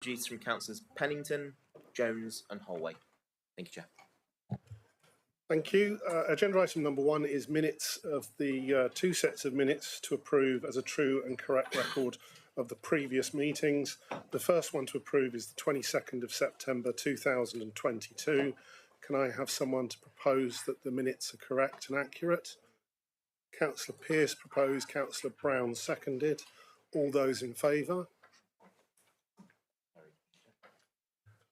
Introduced from Councillors Pennington, Jones and Holway. Thank you, Chair. Thank you. Agenda item number 1 is minutes of the 2 sets of minutes to approve as a true and correct record of the previous meetings. The first one to approve is the 22nd of September 2022. Can I have someone to propose that the minutes are correct and accurate? Councillor Pearce proposed, Councillor Brown seconded. All those in favour?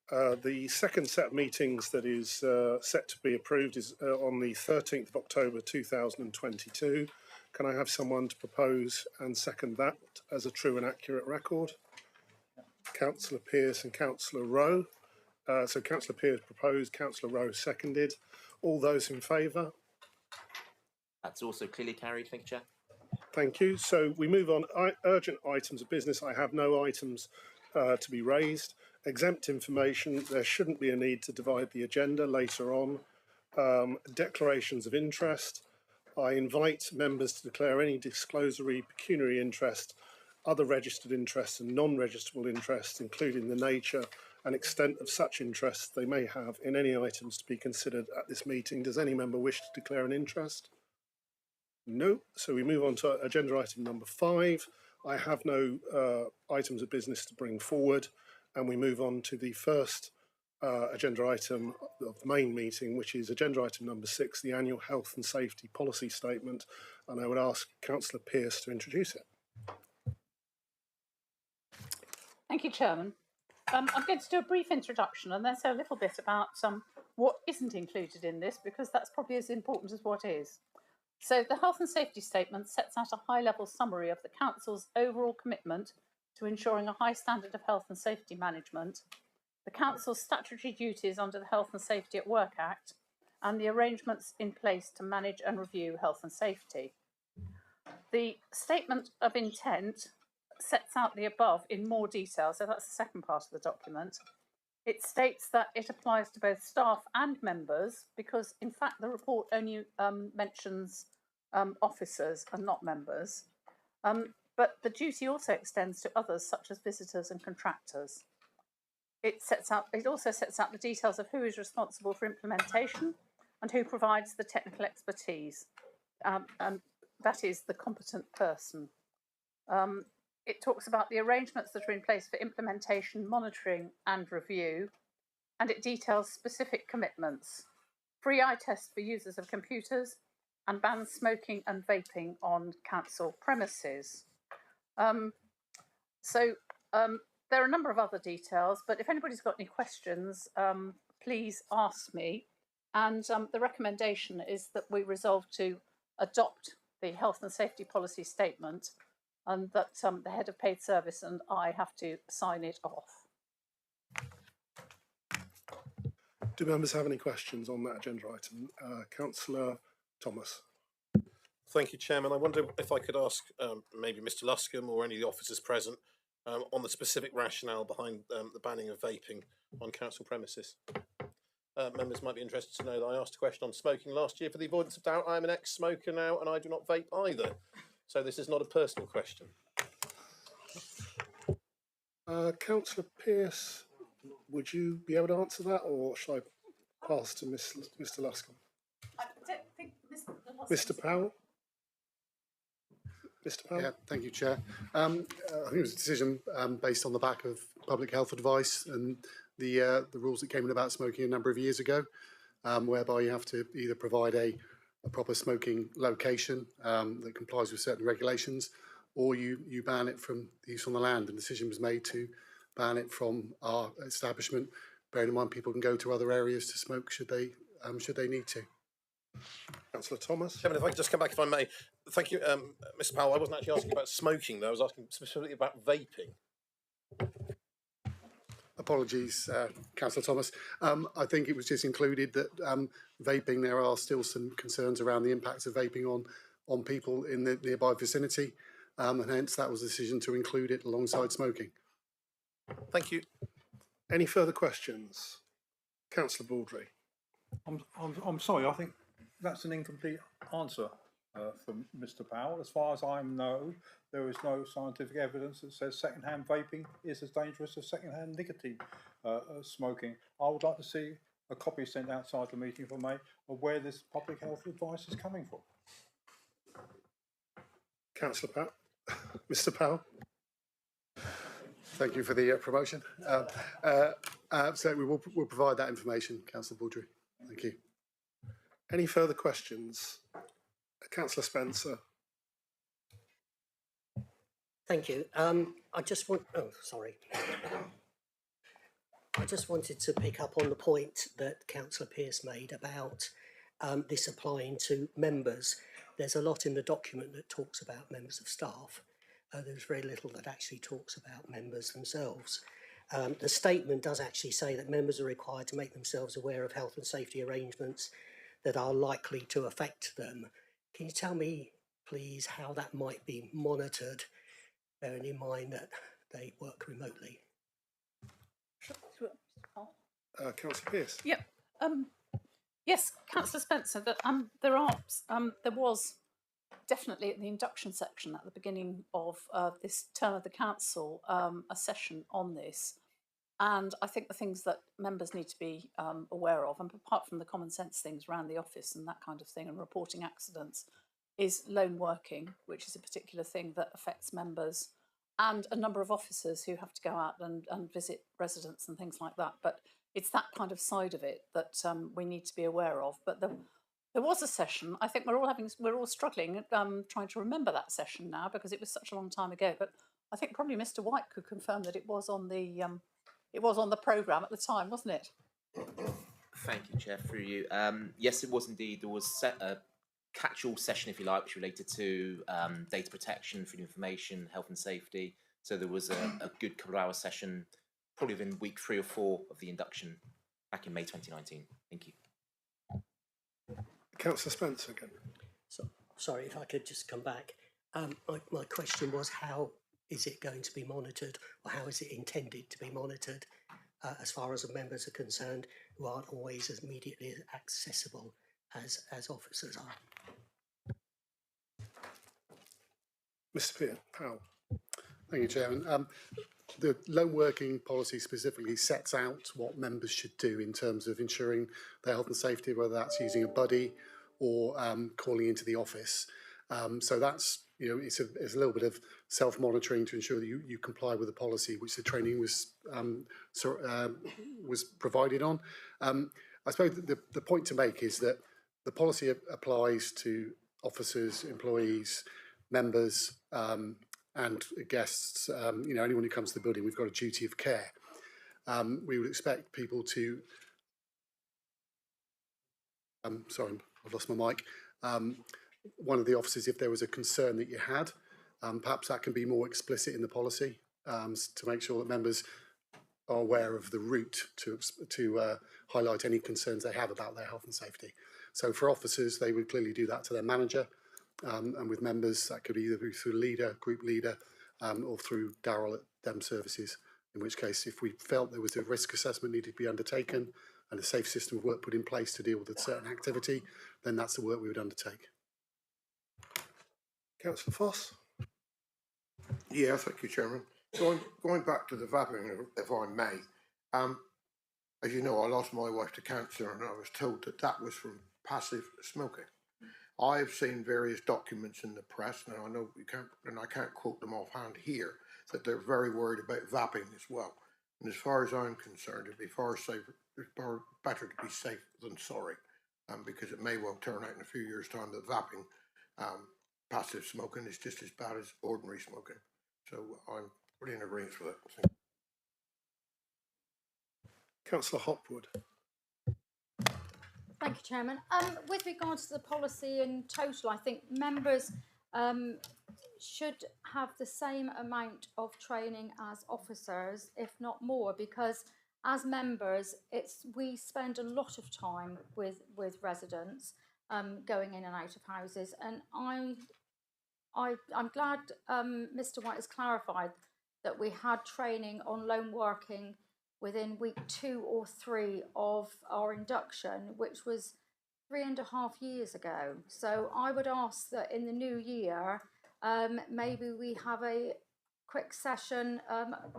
The second set of meetings that is set to be approved is on the 13th of October 2022. Can I have someone to propose and second that as a true and accurate record? Councillor Pearce and Councillor Rowe. So Councillor Pearce proposed, Councillor Rowe seconded. All those in favour? That's also clearly carried. Thank you, Chair. Thank you. So we move on. Urgent items of business. I have no items to be raised. Exempt information. There shouldn't be a need to divide the agenda later on. Declarations of interest. I invite members to declare any disclosory pecuniary interest, other registered interests and non-registrable interests, including the nature and extent of such interests they may have in any items to be considered at this meeting. Does any member wish to declare an interest? No. So we move on to agenda item number 5. I have no items of business to bring forward, and we move on to the first agenda item of the main meeting, which is agenda item number 6, the annual health and safety policy statement. And I would ask Councillor Pearce to introduce it. Thank you, Chairman. I'm going to do a brief introduction and then say a little bit about what isn't included in this, because that's probably as important as what is. So the health and safety statement sets out a high-level summary of the Council's overall commitment to ensuring a high standard of health and safety management, the Council's statutory duties under the Health and Safety at Work Act, and the arrangements in place to manage and review health and safety. The statement of intent sets out the above in more detail, so that's the second part of the document. It states that it applies to both staff and members, because in fact the report only mentions officers and not members. But the duty also extends to others, such as visitors and contractors. It also sets out the details of who is responsible for implementation and who provides the technical expertise, and that is the competent person. It talks about the arrangements that are in place for implementation, monitoring and review, and it details specific commitments: free eye tests for users of computers, and bans smoking and vaping on council premises. There are a number of other details, but if anybody's got any questions, please ask me. And the recommendation is that we resolve to adopt the health and safety policy statement, and that the head of paid service and I have to sign it off. Do members have any questions on that agenda item? Councillor Thomas. Thank you, Chairman. I wonder if I could ask maybe Mr Luscombe or any of the officers present on the specific rationale behind the banning of vaping on council premises. Members might be interested to know that I asked a question on smoking last year. For the avoidance of doubt, I am an ex-smoker now and I do not vape either. So this is not a personal question. Councillor Pearce, would you be able to answer that, or shall I pass to Mr Luscombe? I don't think Mr Powell? Mr Powell? Yeah, thank you, Chair. I think it was a decision based on the back of public health advice and the rules that came in about smoking a number of years ago, whereby you have to either provide a proper smoking location that complies with certain regulations, or you ban it from the use on the land. The decision was made to ban it from our establishment, bearing in mind people can go to other areas to smoke should they need to. Councillor Thomas. Chairman, if I could just come back, if I may. Thank you, Mr Powell. I wasn't actually asking about smoking, though. I was asking specifically about vaping. Apologies, Councillor Thomas. I think it was just included that vaping, there are still some concerns around the impacts of vaping on people in the nearby vicinity, and hence that was the decision to include it alongside smoking. Thank you. Any further questions? Councillor Baldry. I'm sorry, I think that's an incomplete answer. from Mr. Powell. As far as I know, there is no scientific evidence that says second-hand vaping is as dangerous as second-hand nicotine smoking. I would like to see a copy sent outside the meeting, if I may, of where this public health advice is coming from. Councillor Powell. Mr. Powell. Thank you for the promotion. So we'll provide that information, Councillor Baldry. Thank you. Any further questions? Councillor Spencer. Thank you. I just wanted to pick up on the point that Councillor Pearce made about this applying to members. There's a lot in the document that talks about members of staff. There's very little that actually talks about members themselves. The statement does actually say that members are required to make themselves aware of health and safety arrangements that are likely to affect them. Can you tell me, please, how that might be monitored, bearing in mind that they work remotely? Councillor Pearce. Yep. Yes, Councillor Spencer. That there was definitely at the induction section at the beginning of this term of the council a session on this, and I think the things that members need to be aware of, and apart from the common sense things around the office and that kind of thing, and reporting accidents, is lone working, which is a particular thing that affects members and a number of officers who have to go out and visit residents and things like that. But it's that kind of side of it that we need to be aware of. But there was a session. I think we're all struggling trying to remember that session now because it was such a long time ago. But I think probably Mr. White could confirm that it was on the programme at the time, wasn't it? Thank you, Chair. Through you. Yes, it was indeed. There was a catch-all session, if you like, which related to data protection, freedom of information, health and safety. So there was a good couple of hour session, probably within week 3 or 4 of the induction back in May 2019. Thank you. Councillor Spencer again. So, sorry, if I could just come back. My question was, how is it going to be monitored, or how is it intended to be monitored, as far as the members are concerned, who aren't always as immediately accessible as officers are? Mr. Powell. Thank you, Chairman. The lone working policy specifically sets out what members should do in terms of ensuring their health and safety, whether that's using a buddy or calling into the office. So that's, it's a little bit of self-monitoring to ensure that you comply with the policy, which the training was provided on. I suppose the point to make is that the policy applies to officers, employees, members, and guests. Anyone who comes to the building, we've got a duty of care. We would expect people to. Sorry, I've lost my mic. One of the officers, if there was a concern that you had, perhaps that can be more explicit in the policy to make sure that members are aware of the route to highlight any concerns they have about their health and safety. So for officers, they would clearly do that to their manager, and with members, that could either be through leader, group leader, or through Darryl at Dem Services, in which case, if we felt there was a risk assessment needed to be undertaken and a safe system of work put in place to deal with a certain activity, then that's the work we would undertake. Councillor Foss. Yeah, thank you, Chairman. Going back to the vaping, if I may, as you know, I lost my wife to cancer, and I was told that that was from passive smoking. I've seen various documents in the press, and I know you can't, and I can't quote them offhand here, that they're very worried about vaping as well. And as far as I'm concerned, it'd be far safer, it's far better to be safe than sorry, because it may well turn out in a few years' time that vaping, passive smoking, is just as bad as ordinary smoking. So I'm pretty in agreement with it. Councillor Hopwood. Thank you, Chairman. With regards to the policy in total, I think members should have the same amount of training as officers, if not more, because as members, we spend a lot of time with residents going in and out of houses, and I'm glad Mr. White has clarified that we had training on lone working within week 2 or 3 of our induction, which was 3.5 years ago. So I would ask that in the new year, maybe we have a quick session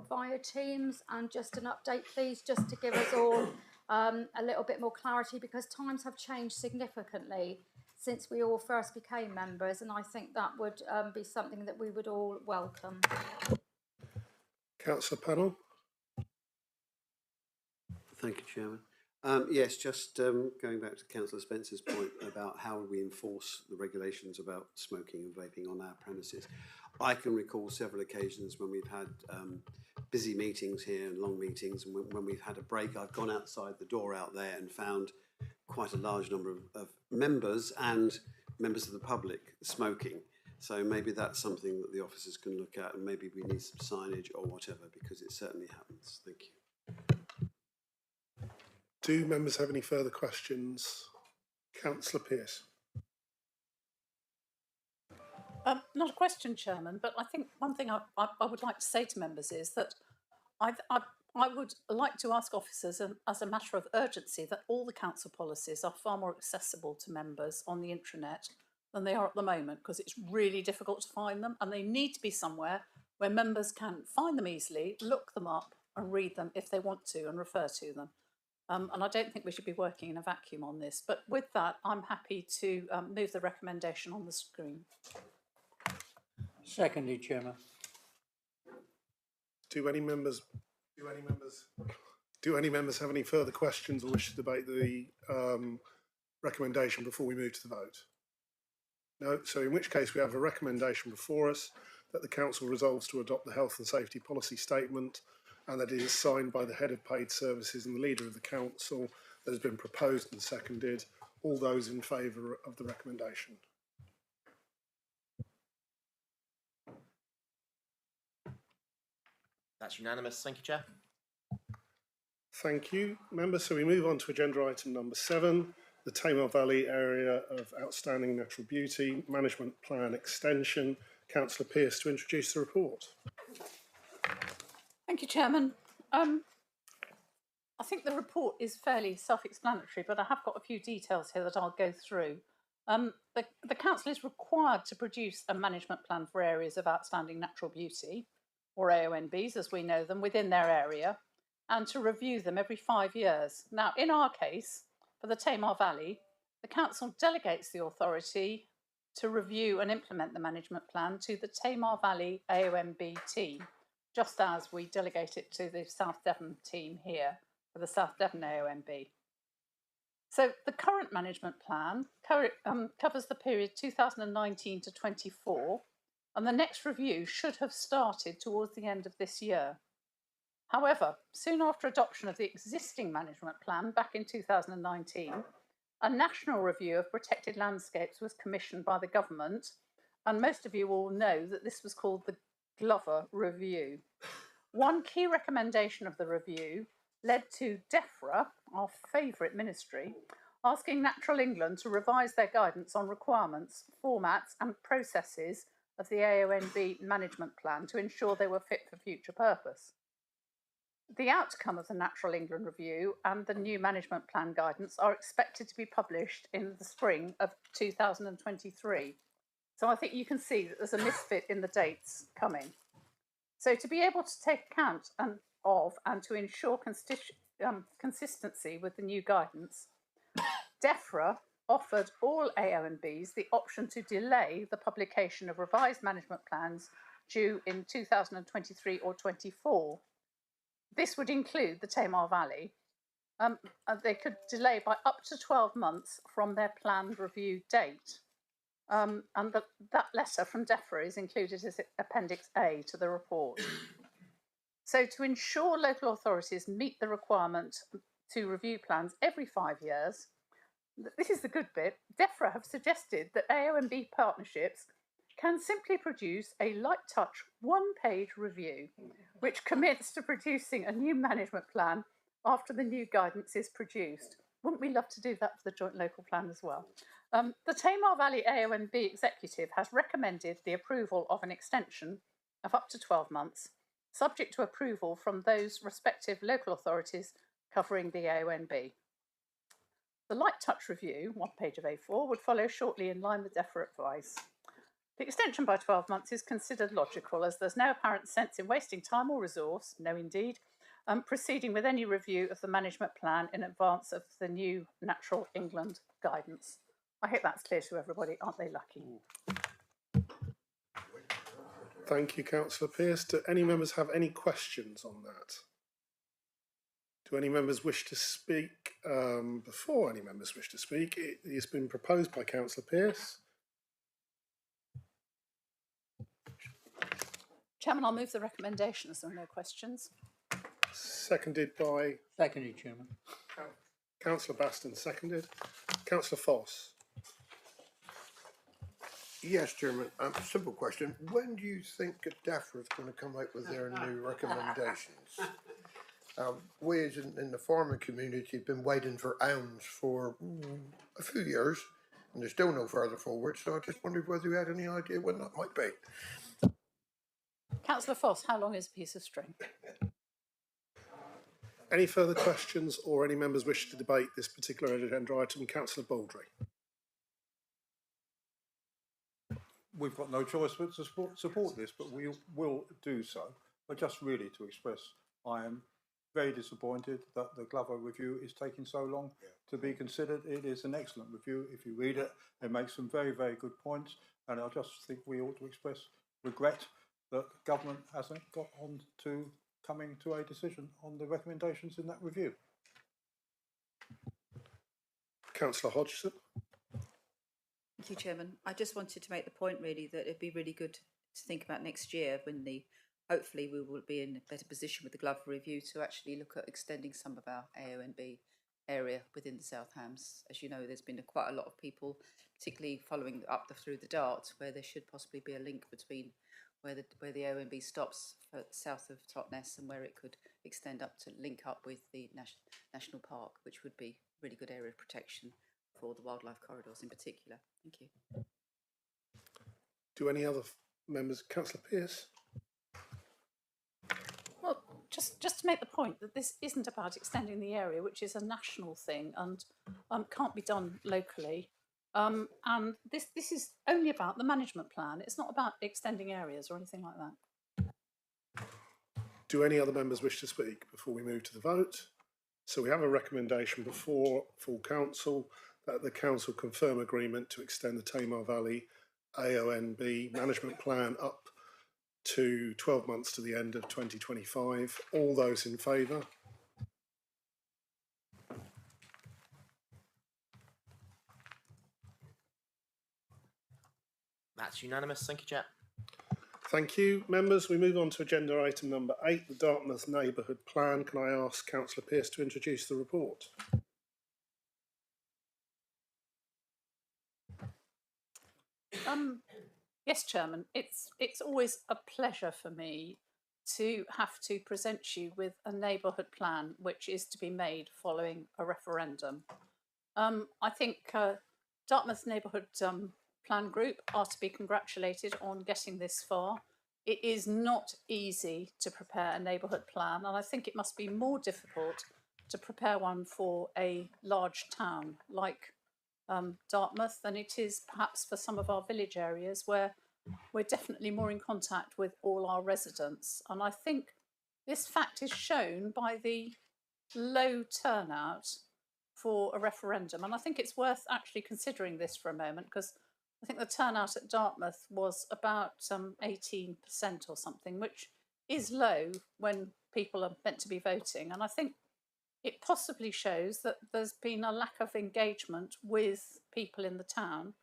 via Teams and just an update, please, just to give us all a little bit more clarity, because times have changed significantly since we all first became members, and I think that would be something that we would all welcome. Councillor Pennell. Thank you, Chairman. Yes, just going back to Councillor Spencer's point about how we enforce the regulations about smoking and vaping on our premises. I can recall several occasions when we've had busy meetings here and long meetings, and when we've had a break, I've gone outside the door out there and found quite a large number of members and members of the public smoking. So maybe that's something that the officers can look at, and maybe we need some signage or whatever, because it certainly happens. Thank you. Do members have any further questions? Councillor Pearce. Not a question, Chairman, but I think one thing I would like to say to members is that I would like to ask officers, as a matter of urgency, that all the council policies are far more accessible to members on the intranet than they are at the moment, because it's really difficult to find them, and they need to be somewhere where members can find them easily, look them up and read them if they want to and refer to them. And I don't think we should be working in a vacuum on this. But with that, I'm happy to move the recommendation on the screen. Secondly, Chairman. Do any members have any further questions or wish to debate the recommendation before we move to the vote? No. So in which case we have a recommendation before us that the council resolves to adopt the health and safety policy statement, and that it is signed by the head of paid services and the leader of the council, that has been proposed and seconded. All those in favour of the recommendation? That's unanimous. Thank you, Chair. Thank you, members. So we move on to agenda item number 7, the Tamar Valley Area of Outstanding Natural Beauty Management Plan Extension. Councillor Pearce to introduce the report. Thank you, Chairman. I think the report is fairly self-explanatory, but I have got a few details here that I'll go through. The council is required to produce a management plan for areas of outstanding natural beauty, or AONBs as we know them, within their area, and to review them every 5 years. Now, in our case, for the Tamar Valley, the council delegates the authority to review and implement the management plan to the Tamar Valley AONB team, just as we delegate it to the South Devon team here for the South Devon AONB. So the current management plan covers the period 2019 to 24, and the next review should have started towards the end of this year. However, soon after adoption of the existing management plan back in 2019, a national review of protected landscapes was commissioned by the government, and most of you will know that this was called the Glover Review. One key recommendation of the review led to DEFRA, our favourite ministry, asking Natural England to revise their guidance on requirements, formats and processes of the AONB management plan to ensure they were fit for future purpose. The outcome of the Natural England review and the new management plan guidance are expected to be published in the spring of 2023. So I think you can see that there's a misfit in the dates coming. So to be able to take account of and to ensure consistency with the new guidance, DEFRA offered all AONBs the option to delay the publication of revised management plans due in 2023 or 24. This would include the Tamar Valley. They could delay by up to 12 months from their planned review date. And that letter from DEFRA is included as Appendix A to the report. So to ensure local authorities meet the requirement to review plans every 5 years, this is the good bit, DEFRA have suggested that AONB partnerships can simply produce a light touch one-page review, which commits to producing a new management plan after the new guidance is produced. Wouldn't we love to do that for the joint local plan as well? The Tamar Valley AONB executive has recommended the approval of an extension of up to 12 months, subject to approval from those respective local authorities covering the AONB. The light touch review, 1 page of A4, would follow shortly in line with DEFRA advice. The extension by 12 months is considered logical as there's no apparent sense in wasting time or resource, no indeed, proceeding with any review of the management plan in advance of the new Natural England guidance. I hope that's clear to everybody. Aren't they lucky? Thank you, Councillor Pearce. Do any members have any questions on that? Do any members wish to speak? Before any members wish to speak, it has been proposed by Councillor Pearce. Chairman, I'll move the recommendation as there are no questions. Seconded by Seconded, Chairman. Councillor Baston, seconded. Councillor Foss. Yes, Chairman. Simple question. When do you think DEFRA is going to come out with their new recommendations? We as in the farming community have been waiting for EOWNS for a few years, and there's still no further forward, so I just wondered whether you had any idea when that might be. Councillor Foss, how long is a piece of string? Any further questions or any members wish to debate this particular agenda item? Councillor Baldry. We've got no choice but to support this, but we will do so. But just really to express, I am very disappointed that the Glover review is taking so long to be considered. It is an excellent review. If you read it, it makes some very, very good points. And I just think we ought to express regret that government hasn't got on to coming to a decision on the recommendations in that review. Councillor Hodgson. Thank you, Chairman. I just wanted to make the point really that it'd be really good to think about next year when hopefully we will be in a better position with the Glover review to actually look at extending some of our AONB area within the South Hams. As you know, there's been quite a lot of people, particularly following up through the Dart, where there should possibly be a link between where the AONB stops south of Totnes and where it could extend up to link up with the National Park, which would be really good area of protection for the wildlife corridors in particular. Thank you. Do any other members? Councillor Pearce. Well, just to make the point that this isn't about extending the area, which is a national thing and can't be done locally. And this is only about the management plan. It's not about extending areas or anything like that. Do any other members wish to speak before we move to the vote? So we have a recommendation before full council that the council confirm agreement to extend the Tamar Valley AONB management plan up to 12 months to the end of 2025. All those in favour? That's unanimous. Thank you, Chair. Thank you, members. We move on to agenda item number 8, the Dartmouth Neighbourhood Plan. Can I ask Councillor Pearce to introduce the report? Yes, Chairman. It's always a pleasure for me to have to present you with a neighbourhood plan which is to be made following a referendum. I think Dartmouth Neighbourhood Plan Group are to be congratulated on getting this far. It is not easy to prepare a neighbourhood plan, and I think it must be more difficult to prepare one for a large town like Dartmouth than it is perhaps for some of our village areas where we're definitely more in contact with all our residents. And I think this fact is shown by the low turnout for a referendum. And I think it's worth actually considering this for a moment, because I think the turnout at Dartmouth was about 18% or something, which is low when people are meant to be voting. And I think it possibly shows that there's been a lack of engagement with people in the town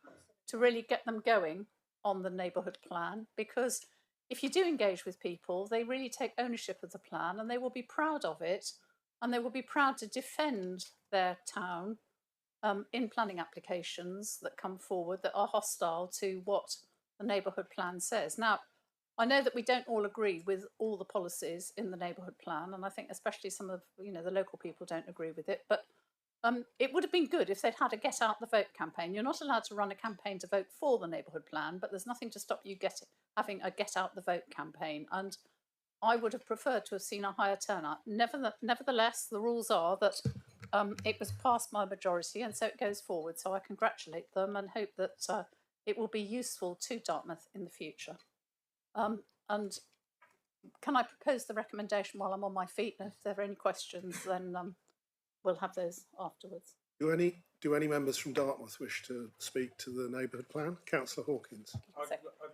to really get them going on the neighbourhood plan, because if you do engage with people, they really take ownership of the plan and they will be proud of it, and they will be proud to defend their town in planning applications that come forward that are hostile to what the neighbourhood plan says. Now, I know that we don't all agree with all the policies in the neighbourhood plan, and I think especially some of the local people don't agree with it, but it would have been good if they'd had a get out the vote campaign. You're not allowed to run a campaign to vote for the neighbourhood plan, but there's nothing to stop you having a get out the vote campaign, and I would have preferred to have seen a higher turnout. Nevertheless, the rules are that it was passed by a majority, and so it goes forward. So I congratulate them and hope that it will be useful to Dartmouth in the future. And can I propose the recommendation while I'm on my feet? And if there are any questions, then we'll have those afterwards. Do any members from Dartmouth wish to speak to the neighbourhood plan? Councillor Hawkins. I'd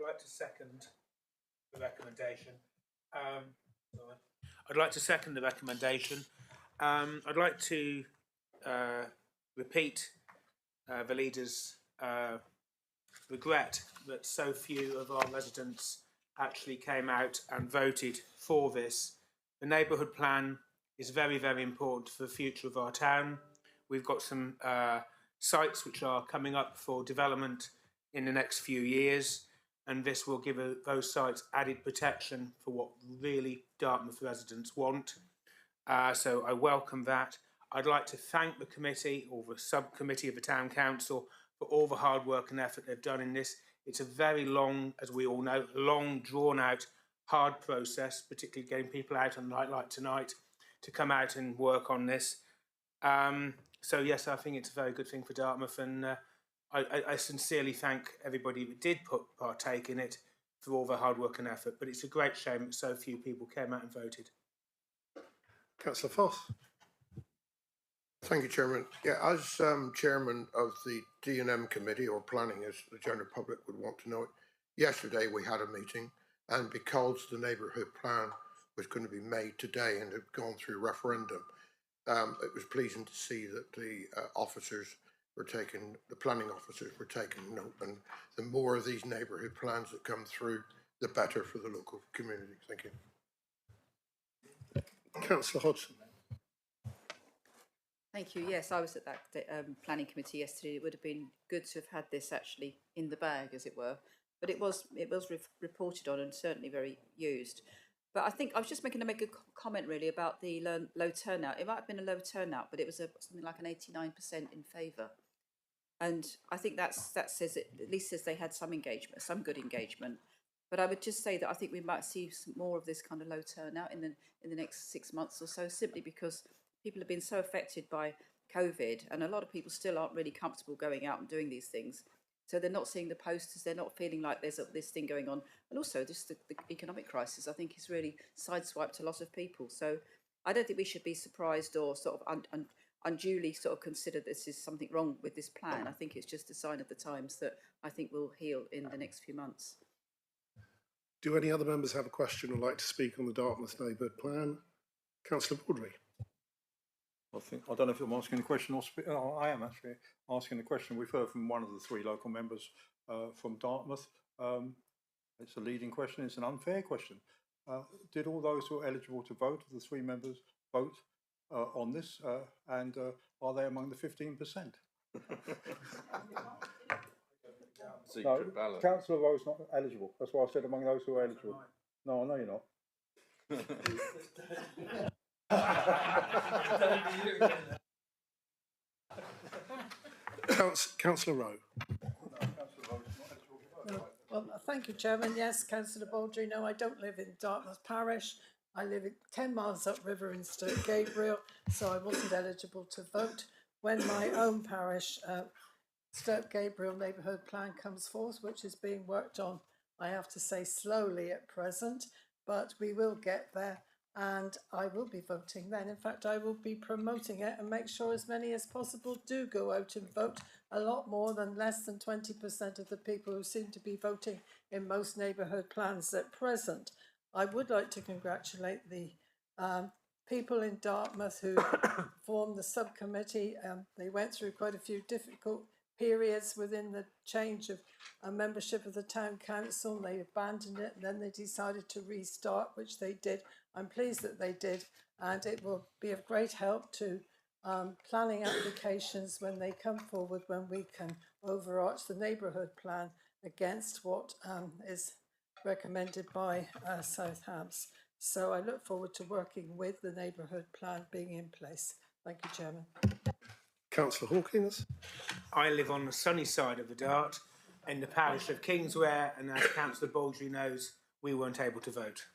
like to second the recommendation. I'd like to second the recommendation. I'd like to repeat the leader's regret that so few of our residents actually came out and voted for this. The neighbourhood plan is very, very important for the future of our town. We've got some sites which are coming up for development in the next few years, and this will give those sites added protection for what really Dartmouth residents want. So I welcome that. I'd like to thank the committee or the subcommittee of the Town Council for all the hard work and effort they've done in this. It's a very long, as we all know, long, drawn-out, hard process, particularly getting people out on a night like tonight to come out and work on this. So yes, I think it's a very good thing for Dartmouth, and I sincerely thank everybody who did partake in it for all their hard work and effort. But it's a great shame that so few people came out and voted. Councillor Foss. Thank you, Chairman. Yeah, as chairman of the D&M committee, or planning as the general public would want to know it, yesterday we had a meeting, and because the neighbourhood plan was going to be made today and had gone through referendum, it was pleasing to see that the officers were taking, the planning officers were taking note, and the more of these neighbourhood plans that come through, the better for the local community. Thank you. Councillor Hodgson. Thank you. Yes, I was at that planning committee yesterday. It would have been good to have had this actually in the bag, as it were. But it was reported on and certainly very used. But I think I was just making a comment really about the low turnout. It might have been a low turnout, but it was something like an 89% in favour. And I think that says it, at least says they had some engagement, some good engagement. But I would just say that I think we might see some more of this kind of low turnout in the next 6 months or so, simply because people have been so affected by COVID, and a lot of people still aren't really comfortable going out and doing these things. So they're not seeing the posters, they're not feeling like there's this thing going on. And also just the economic crisis, I think, has really sideswiped a lot of people. So I don't think we should be surprised or sort of unduly sort of consider this is something wrong with this plan. I think it's just a sign of the times that I think will heal in the next few months. Do any other members have a question or like to speak on the Dartmouth neighbourhood plan? Councillor Baldry. I don't know if I'm asking a question or I am actually asking a question. We've heard from one of the three local members from Dartmouth. It's a leading question. It's an unfair question. Did all those who are eligible to vote, the three members, vote on this? And are they among the 15%? No, Councillor Rowe's not eligible. That's why I said among those who are eligible. No, I know you're not. Councillor Rowe. Well, thank you, Chairman. Yes, Councillor Baldry. No, I don't live in Dartmouth Parish. I live 10 miles upriver in Stoke Gabriel, so I wasn't eligible to vote. When my own parish, Stoke Gabriel neighbourhood plan comes forth, which is being worked on, I have to say slowly at present, but we will get there. And I will be voting then. In fact, I will be promoting it and make sure as many as possible do go out and vote. A lot more than less than 20% of the people who seem to be voting in most neighbourhood plans at present. I would like to congratulate the people in Dartmouth who formed the subcommittee. They went through quite a few difficult periods within the change of a membership of the town council. They abandoned it and then they decided to restart, which they did. I'm pleased that they did, and it will be of great help to planning applications when they come forward, when we can overarch the neighbourhood plan against what is recommended by South Hants. So I look forward to working with the neighbourhood plan being in place. Thank you, Chairman. Councillor Hawkins. I live on the sunny side of the Dart in the parish of Kingsware, and as Councillor Baldry knows, we weren't able to vote.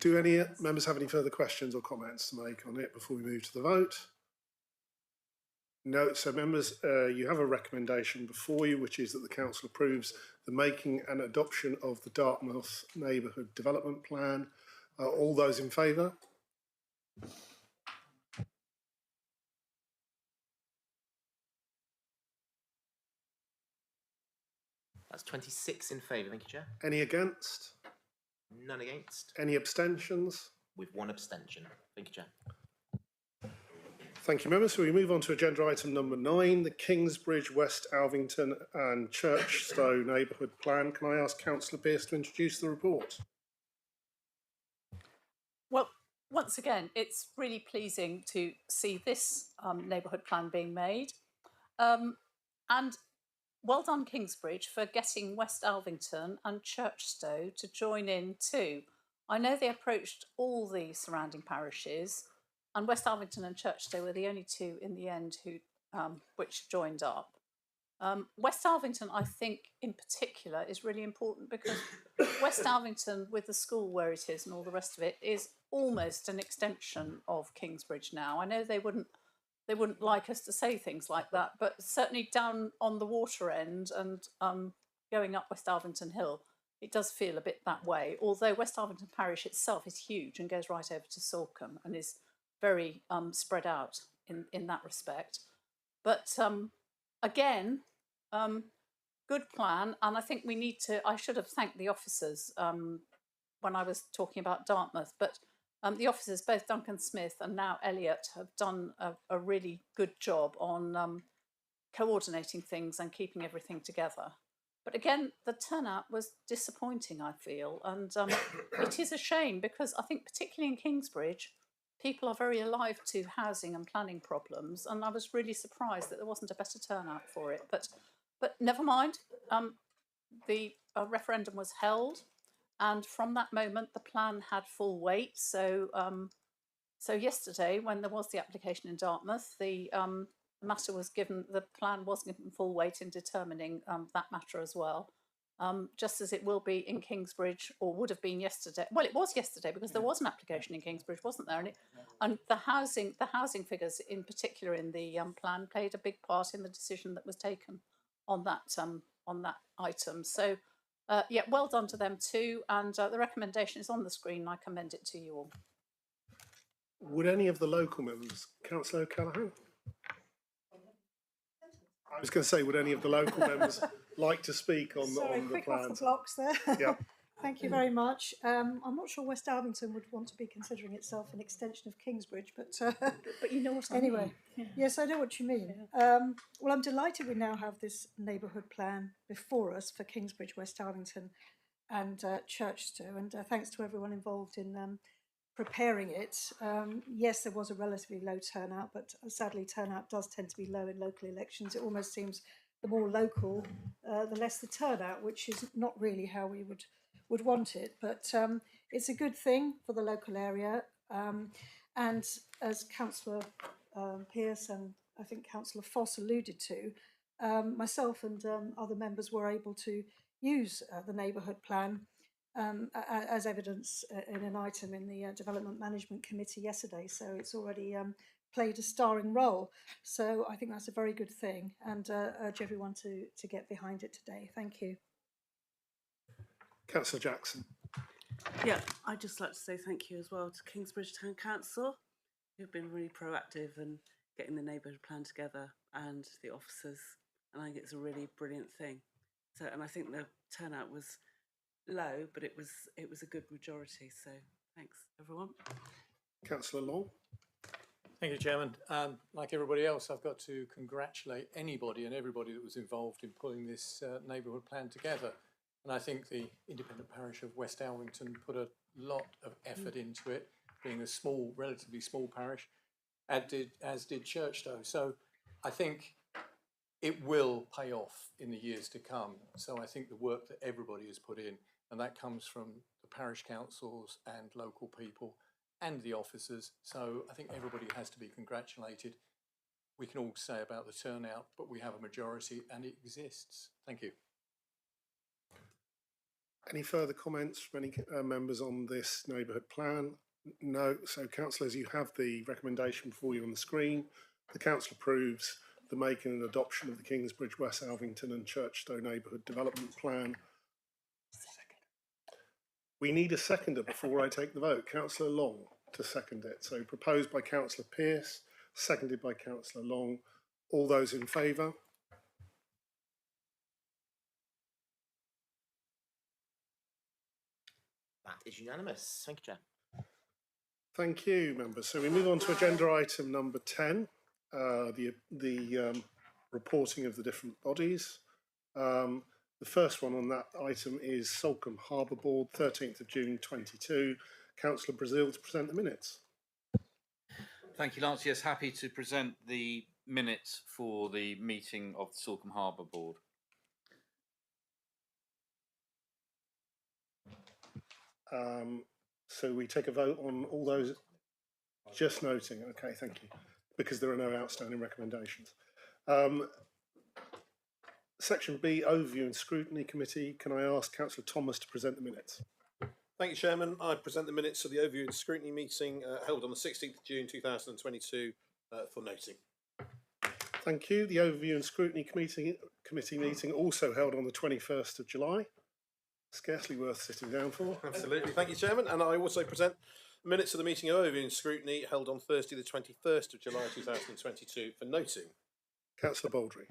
Do any members have any further questions or comments to make on it before we move to the vote? No. So members, you have a recommendation before you, which is that the council approves the making and adoption of the Dartmouth Neighbourhood Development Plan. All those in favour? That's 26 in favour. Thank you, Chair. Any against? None against. Any abstentions? With one abstention. Thank you, Chair. Thank you, members. So we move on to agenda item number 9, the Kingsbridge, West Alvington and Churchstowe Neighbourhood Plan. Can I ask Councillor Pearce to introduce the report? Well, once again, it's really pleasing to see this neighbourhood plan being made. And well done, Kingsbridge, for getting West Alvington and Churchstowe to join in too. I know they approached all the surrounding parishes, and West Alvington and Churchstowe were the only two in the end who which joined up. West Alvington, I think, in particular, is really important because West Alvington, with the school where it is and all the rest of it, is almost an extension of Kingsbridge now. I know they wouldn't like us to say things like that, but certainly down on the water end and going up West Alvington Hill, it does feel a bit that way. Although West Alvington Parish itself is huge and goes right over to Salcombe and is very spread out in that respect. But again, good plan, and I think we need to. I should have thanked the officers when I was talking about Dartmouth, but the officers, both Duncan Smith and now Elliot, have done a really good job on coordinating things and keeping everything together. But again, the turnout was disappointing, I feel, and it is a shame because I think particularly in Kingsbridge, people are very alive to housing and planning problems, and I was really surprised that there wasn't a better turnout for it. But never mind, the referendum was held, and from that moment the plan had full weight. So so yesterday, when there was the application in Dartmouth, the matter was given, the plan was given full weight in determining that matter as well. Just as it will be in Kingsbridge, or would have been yesterday. Well, it was yesterday because there was an application in Kingsbridge, wasn't there? And the housing figures, in particular in the plan, played a big part in the decision that was taken on that item. So, yeah, well done to them too. And the recommendation is on the screen. I commend it to you all. Would any of the local members, Councillor O'Callaghan? I was going to say, would any of the local members like to speak on Sorry, the quick plans? off the blocks there. Yeah. Thank you very much. I'm not sure West Alvington would want to be considering itself an extension of Kingsbridge, but you know what I anyway, mean. Yes, I know what you mean. Well, I'm delighted we now have this neighbourhood plan before us for Kingsbridge, West Alvington and Churchstowe, and thanks to everyone involved in preparing it. Yes, there was a relatively low turnout, but sadly turnout does tend to be low in local elections. It almost seems the more local, the less the turnout, which is not really how we would want it. But it's a good thing for the local area. And as Councillor Pearce and I think Councillor Foss alluded to, myself and other members were able to use the neighbourhood plan as evidence in an item in the Development Management Committee yesterday. So it's already played a starring role. So I think that's a very good thing, and urge everyone to get behind it today. Thank you. Councillor Jackson. Yeah, I'd just like to say thank you as well to Kingsbridge Town Council, who've been really proactive in getting the neighbourhood plan together, and the officers, and I think it's a really brilliant thing. So, and I think the turnout was low, but it was a good majority. So thanks everyone. Councillor Long. Thank you, Chairman. Like everybody else, I've got to congratulate anybody and everybody that was involved in pulling this neighbourhood plan together. And I think the independent parish of West Alvington put a lot of effort into it, being a small, relatively small parish, as did Churchstowe. So I think it will pay off in the years to come. So I think the work that everybody has put in, and that comes from the parish councils and local people and the officers. So I think everybody has to be congratulated. We can all say about the turnout, but we have a majority and it exists. Thank you. Any further comments from any members on this neighbourhood plan? No. So, councillors, you have the recommendation before you on the screen. The council approves the making and adoption of the Kingsbridge, West Alvington and Churchstowe Neighbourhood Development Plan. We need a seconder before I take the vote. Councillor Long to second it. So proposed by Councillor Pearce, seconded by Councillor Long. All those in favour? That is unanimous. Thank you, Chair. Thank you, members. So we move on to agenda item number 10, the reporting of the different bodies. The first one on that item is Salcombe Harbour Board, 13th of June 22. Councillor Brazil to present the minutes. Thank you, Lance. Yes, happy to present the minutes for the meeting of the Salcombe Harbour Board. So we take a vote on all those, just noting, okay, thank you, because there are no outstanding recommendations. Section B, Overview and Scrutiny Committee. Can I ask Councillor Thomas to present the minutes? Thank you, Chairman. I present the minutes of the Overview and Scrutiny meeting held on the 16th of June 2022 for noting. Thank you. The Overview and Scrutiny Committee meeting also held on the 21st of July. Scarcely worth sitting down for. Absolutely. Thank you, Chairman. And I also present minutes of the meeting of Overview and Scrutiny held on Thursday the 21st of July 2022 for noting. Councillor Baldry.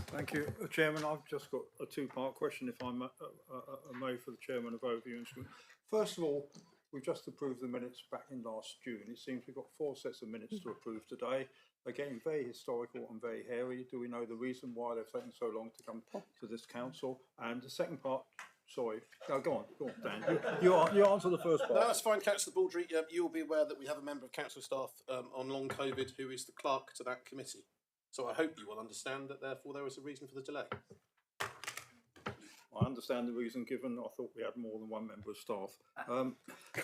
Thank you, Chairman. I've just got a two-part question, if I may, for the Chairman of Overview and Scrutiny. First of all, we've just approved the minutes back in last June. It seems we've got 4 sets of minutes to approve today. They're getting very historical and very hairy. Do we know the reason why they've taken so long to come to this council? And the second part, sorry, no, go on, Dan. You answer the first part. No, that's fine, Councillor Baldry. You will be aware that we have a member of council staff on long COVID who is the clerk to that committee. So I hope you will understand that, therefore, there is a reason for the delay. I understand the reason given. I thought we had more than one member of staff.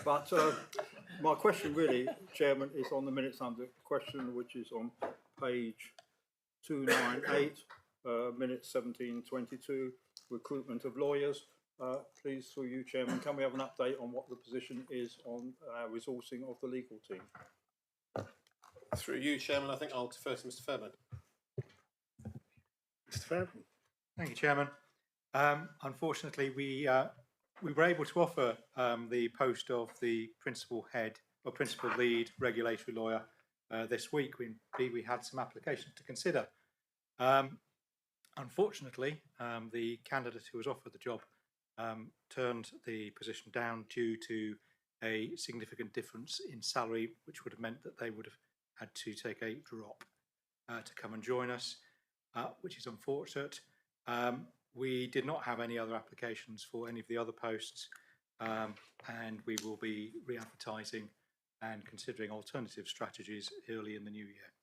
But my question really, Chairman, is on the minutes under question, which is on page 298, minutes 1722, recruitment of lawyers. Please, through you, Chairman, can we have an update on what the position is on resourcing of the legal team? Through you, Chairman, I think I'll defer to Mr. Fairbairn. Mr. Fairbairn. Thank you, Chairman. Unfortunately, we were able to offer the post of the principal head or principal lead regulatory lawyer this week. We had some applications to consider. Unfortunately, the candidate who was offered the job turned the position down due to a significant difference in salary, which would have meant that they would have had to take a drop to come and join us, which is unfortunate. We did not have any other applications for any of the other posts, and we will be re-advertising and considering alternative strategies early in the new year.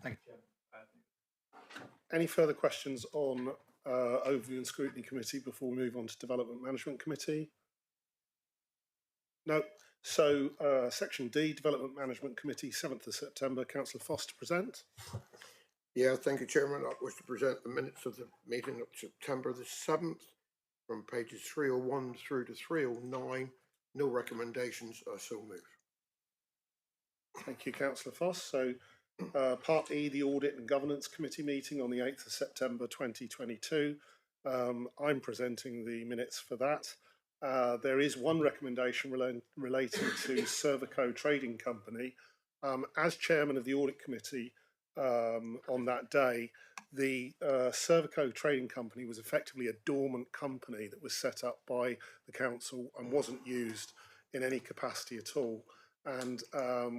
Thank you, Chairman. Any further questions on Overview and Scrutiny Committee before we move on to Development Management Committee? No. So Section D, Development Management Committee, 7th of September. Councillor Foss to present. Yeah, thank you, Chairman. I wish to present the minutes of the meeting of September the 7th from pages 301 through to 309. No recommendations are so moved. Thank you, Councillor Foss. So Part E, the Audit and Governance Committee meeting on the 8th of September 2022. I'm presenting the minutes for that. There is one recommendation relating to Servco Trading Company. As chairman of the Audit Committee on that day, the Servco Trading Company was effectively a dormant company that was set up by the council and wasn't used in any capacity at all. And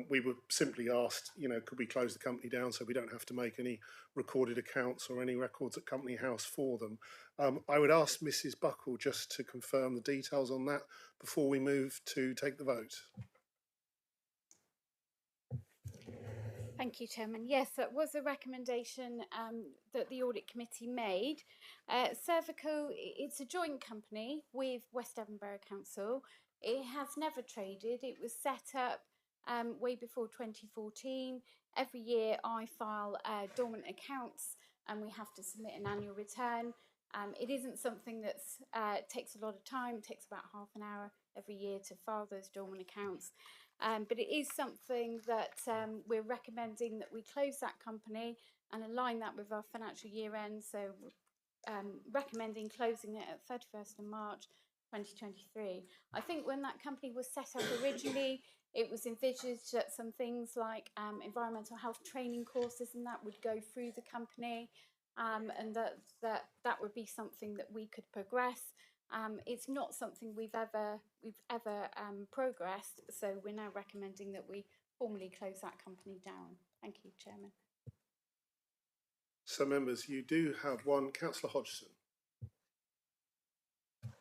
we were simply asked, could we close the company down so we don't have to make any recorded accounts or any records at Company House for them. I would ask Mrs. Buckle just to confirm the details on that before we move to take the vote. Thank you, Chairman. Yes, that was a recommendation that the Audit Committee made. Servco, it's a joint company with West Devon Borough Council. It has never traded. It was set up way before 2014. Every year I file dormant accounts and we have to submit an annual return. It isn't something that's takes a lot of time. It takes about half an hour every year to file those dormant accounts. But it is something that we're recommending that we close that company and align that with our financial year end. So recommending closing it at 31st of March 2023. I think when that company was set up originally, it was envisaged that some things like environmental health training courses and that would go through the company, and that would be something that we could progress. It's not something we've ever progressed, so we're now recommending that we formally close that company down. Thank you, Chairman. So, members, you do have one. Councillor Hodgson.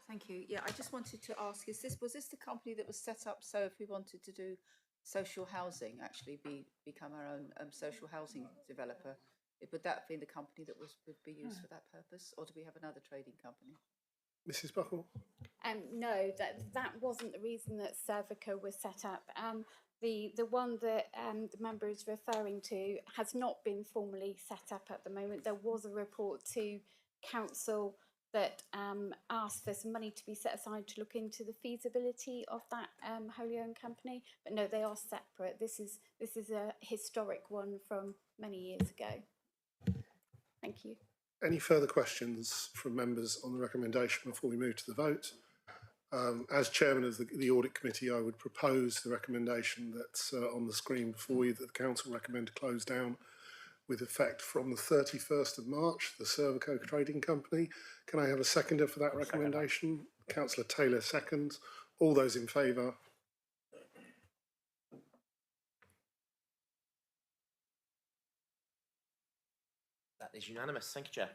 Thank you. Yeah, I just wanted to ask: was this the company that was set up so if we wanted to do social housing, actually become our own social housing developer? Would that be the company that would be used for that purpose, or do we have another trading company? Mrs. Buckle? No, that wasn't the reason that Servico was set up. The one that the member is referring to has not been formally set up at the moment. There was a report to council that asked for some money to be set aside to look into the feasibility of that wholly owned company. But no, they are separate. This is a historic one from many years ago. Thank you. Any further questions from members on the recommendation before we move to the vote? As chairman of the audit committee, I would propose the recommendation that's on the screen before you, that the council recommend to close down with effect from the 31st of March, the Servico Trading Company. Can I have a seconder for that recommendation? Councillor Taylor seconds. All those in favour? That is unanimous. Thank you, Chair.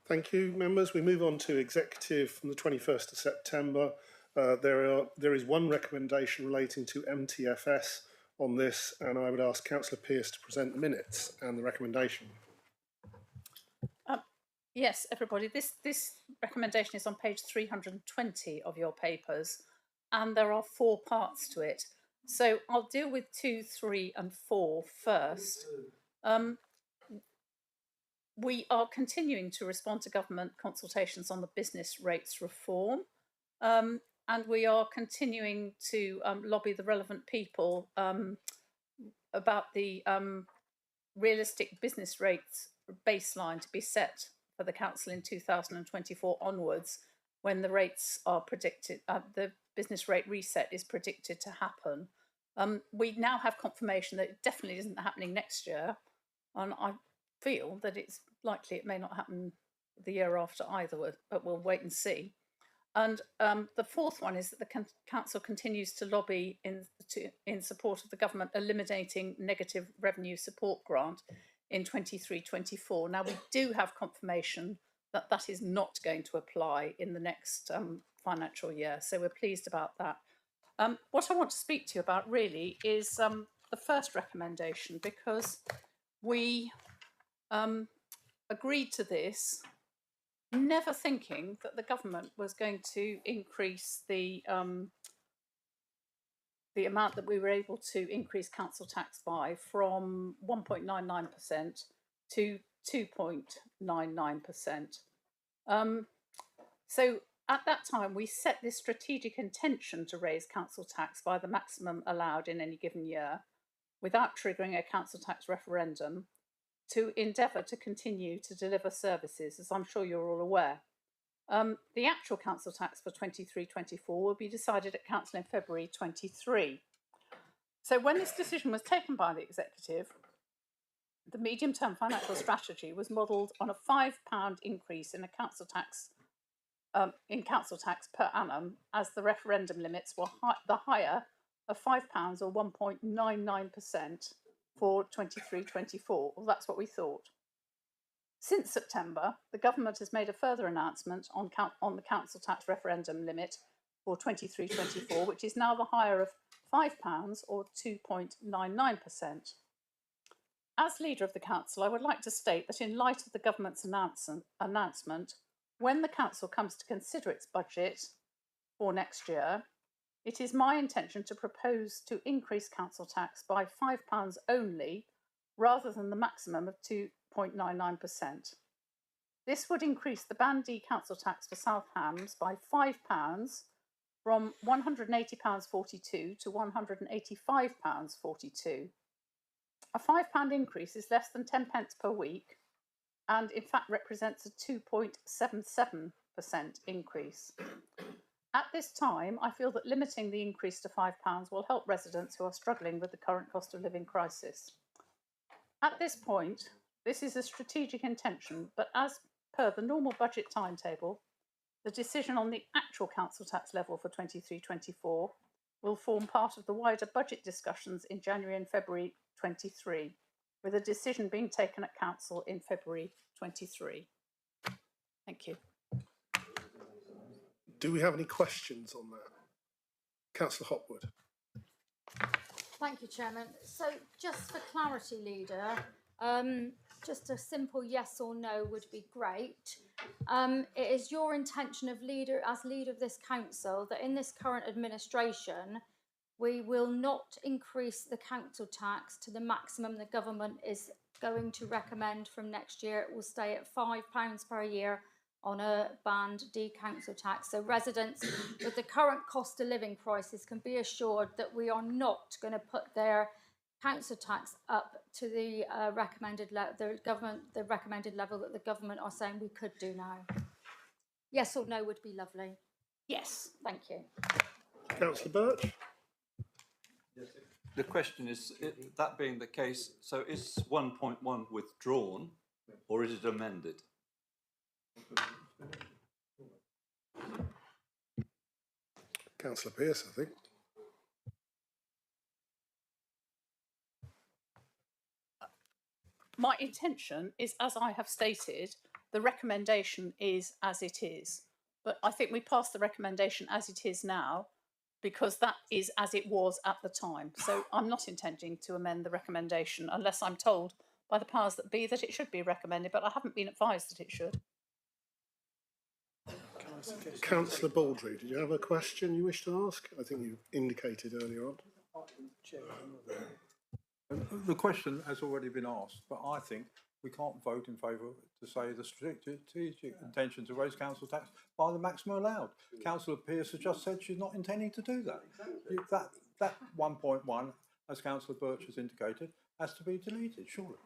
Thank you, members. We move on to executive from the 21st of September. There is one recommendation relating to MTFS on this, and I would ask Councillor Pearce to present the minutes and the recommendation. Yes, everybody, this recommendation is on page 320 of your papers, and there are 4 parts to it. So I'll deal with 2, 3 and 4 first. We are continuing to respond to government consultations on the business rates reform, and we are continuing to lobby the relevant people about the realistic business rates baseline to be set for the council in 2024 onwards, when the rates are predicted, the business rate reset is predicted to happen. We now have confirmation that it definitely isn't happening next year, and I feel that it's likely it may not happen the year after either, but we'll wait and see. And the 4th one is that the council continues to lobby in support of the government eliminating negative revenue support grant in 23-24. Now, we do have confirmation that that is not going to apply in the next financial year, so we're pleased about that. What I want to speak to you about really is the first recommendation, because we agreed to this, never thinking that the government was going to increase the amount that we were able to increase council tax by from 1.99% to 2.99%. So at that time, we set this strategic intention to raise council tax by the maximum allowed in any given year, without triggering a council tax referendum, to endeavour to continue to deliver services, as I'm sure you're all aware. The actual council tax for 23-24 will be decided at council in February 23. So when this decision was taken by the executive, the medium-term financial strategy was modelled on a £5 increase in a council tax per annum, as the referendum limits were the higher of £5 or 1.99%. for 23-24. Well, that's what we thought. Since September, the government has made a further announcement on the council tax referendum limit for 23-24, which is now the higher of £5 or 2.99%. As leader of the council, I would like to state that in light of the government's announcement, when the council comes to consider its budget for next year, it is my intention to propose to increase council tax by £5 only, rather than the maximum of 2.99%. This would increase the Band D council tax for South Hams by £5 from £180.42 to £185.42. A £5 increase is less than 10 pence per week and in fact represents a 2.77% increase. At this time, I feel that limiting the increase to £5 will help residents who are struggling with the current cost of living crisis. At this point, this is a strategic intention, but as per the normal budget timetable, the decision on the actual council tax level for 23-24 will form part of the wider budget discussions in January and February 23, with a decision being taken at council in February 23. Thank you. Do we have any questions on that? Councillor Hopwood. Thank you, Chairman. So just for clarity, Leader, just a simple yes or no would be great. It is your intention as leader of this council that in this current administration, we will not increase the council tax to the maximum the government is going to recommend from next year. It will stay at £5 per year on a Band D council tax. So residents with the current cost of living crisis can be assured that we are not going to put their council tax up to the recommended level that the government are saying we could do now. Yes or no would be lovely. Yes, thank you. Councillor Birch. The question is, that being the case, so is 1.1 withdrawn or is it amended? Councillor Pearce, I think. My intention is, as I have stated, the recommendation is as it is. But I think we passed the recommendation as it is now because that is as it was at the time. So I'm not intending to amend the recommendation unless I'm told by the powers that be that it should be recommended, but I haven't been advised that it should. Councillor Baldry, did you have a question you wish to ask? I think you indicated earlier on. The question has already been asked, but I think we can't vote in favour to say the strategic intention to raise council tax by the maximum allowed. Councillor Pearce has just said she's not intending to do that. That 1.1, as Councillor Birch has indicated, has to be deleted, surely.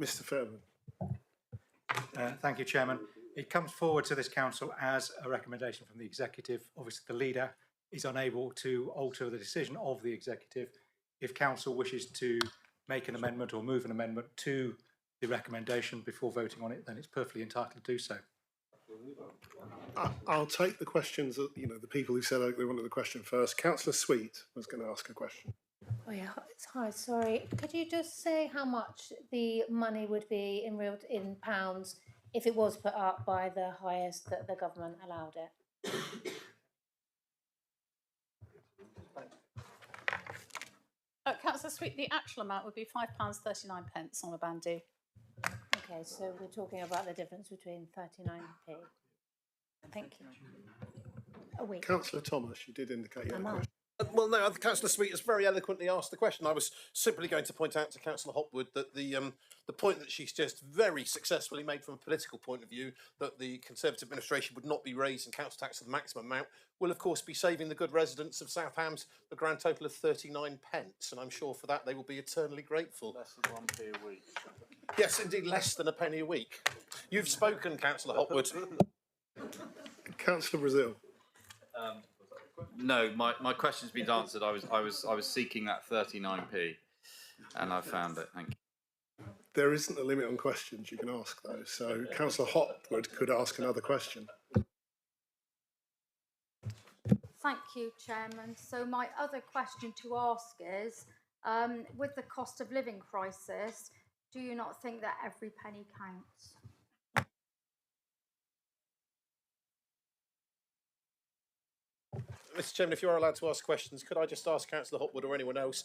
Mr Fairman. Thank you, Chairman. It comes forward to this council as a recommendation from the executive. Obviously, the leader is unable to alter the decision of the executive. If council wishes to make an amendment or move an amendment to the recommendation before voting on it, then it's perfectly entitled to do so. I'll take the questions that, the people who said they wanted the question first. Councillor Sweet was going to ask a question. Oh yeah, hi, sorry. Could you just say how much the money would be in pounds if it was put up by the highest that the government allowed it? Councillor Sweet, the actual amount would be £5.39 on a Band D. Okay, so we're talking about the difference between 39p. Thank you. A week. Councillor Thomas, you did indicate you had a question. Well, no, Councillor Sweet has very eloquently asked the question. I was simply going to point out to Councillor Hopwood that the point that she's just very successfully made from a political point of view, that the Conservative administration would not be raising council tax to the maximum amount, will of course be saving the good residents of South Hams the grand total of 39 pence, and I'm sure for that they will be eternally grateful. Less than 1p a week. Yes, indeed, less than a penny a week. You've spoken, Councillor Hopwood. Councillor Brazil. No, my question's been answered. I was seeking that 39p, and I found it. Thank you. There isn't a limit on questions you can ask, though. So Councillor Hopwood could ask another question. Thank you, Chairman. So my other question to ask is, with the cost of living crisis, do you not think that every penny counts? Mr Chairman, if you are allowed to ask questions, could I just ask Councillor Hopwood or anyone else,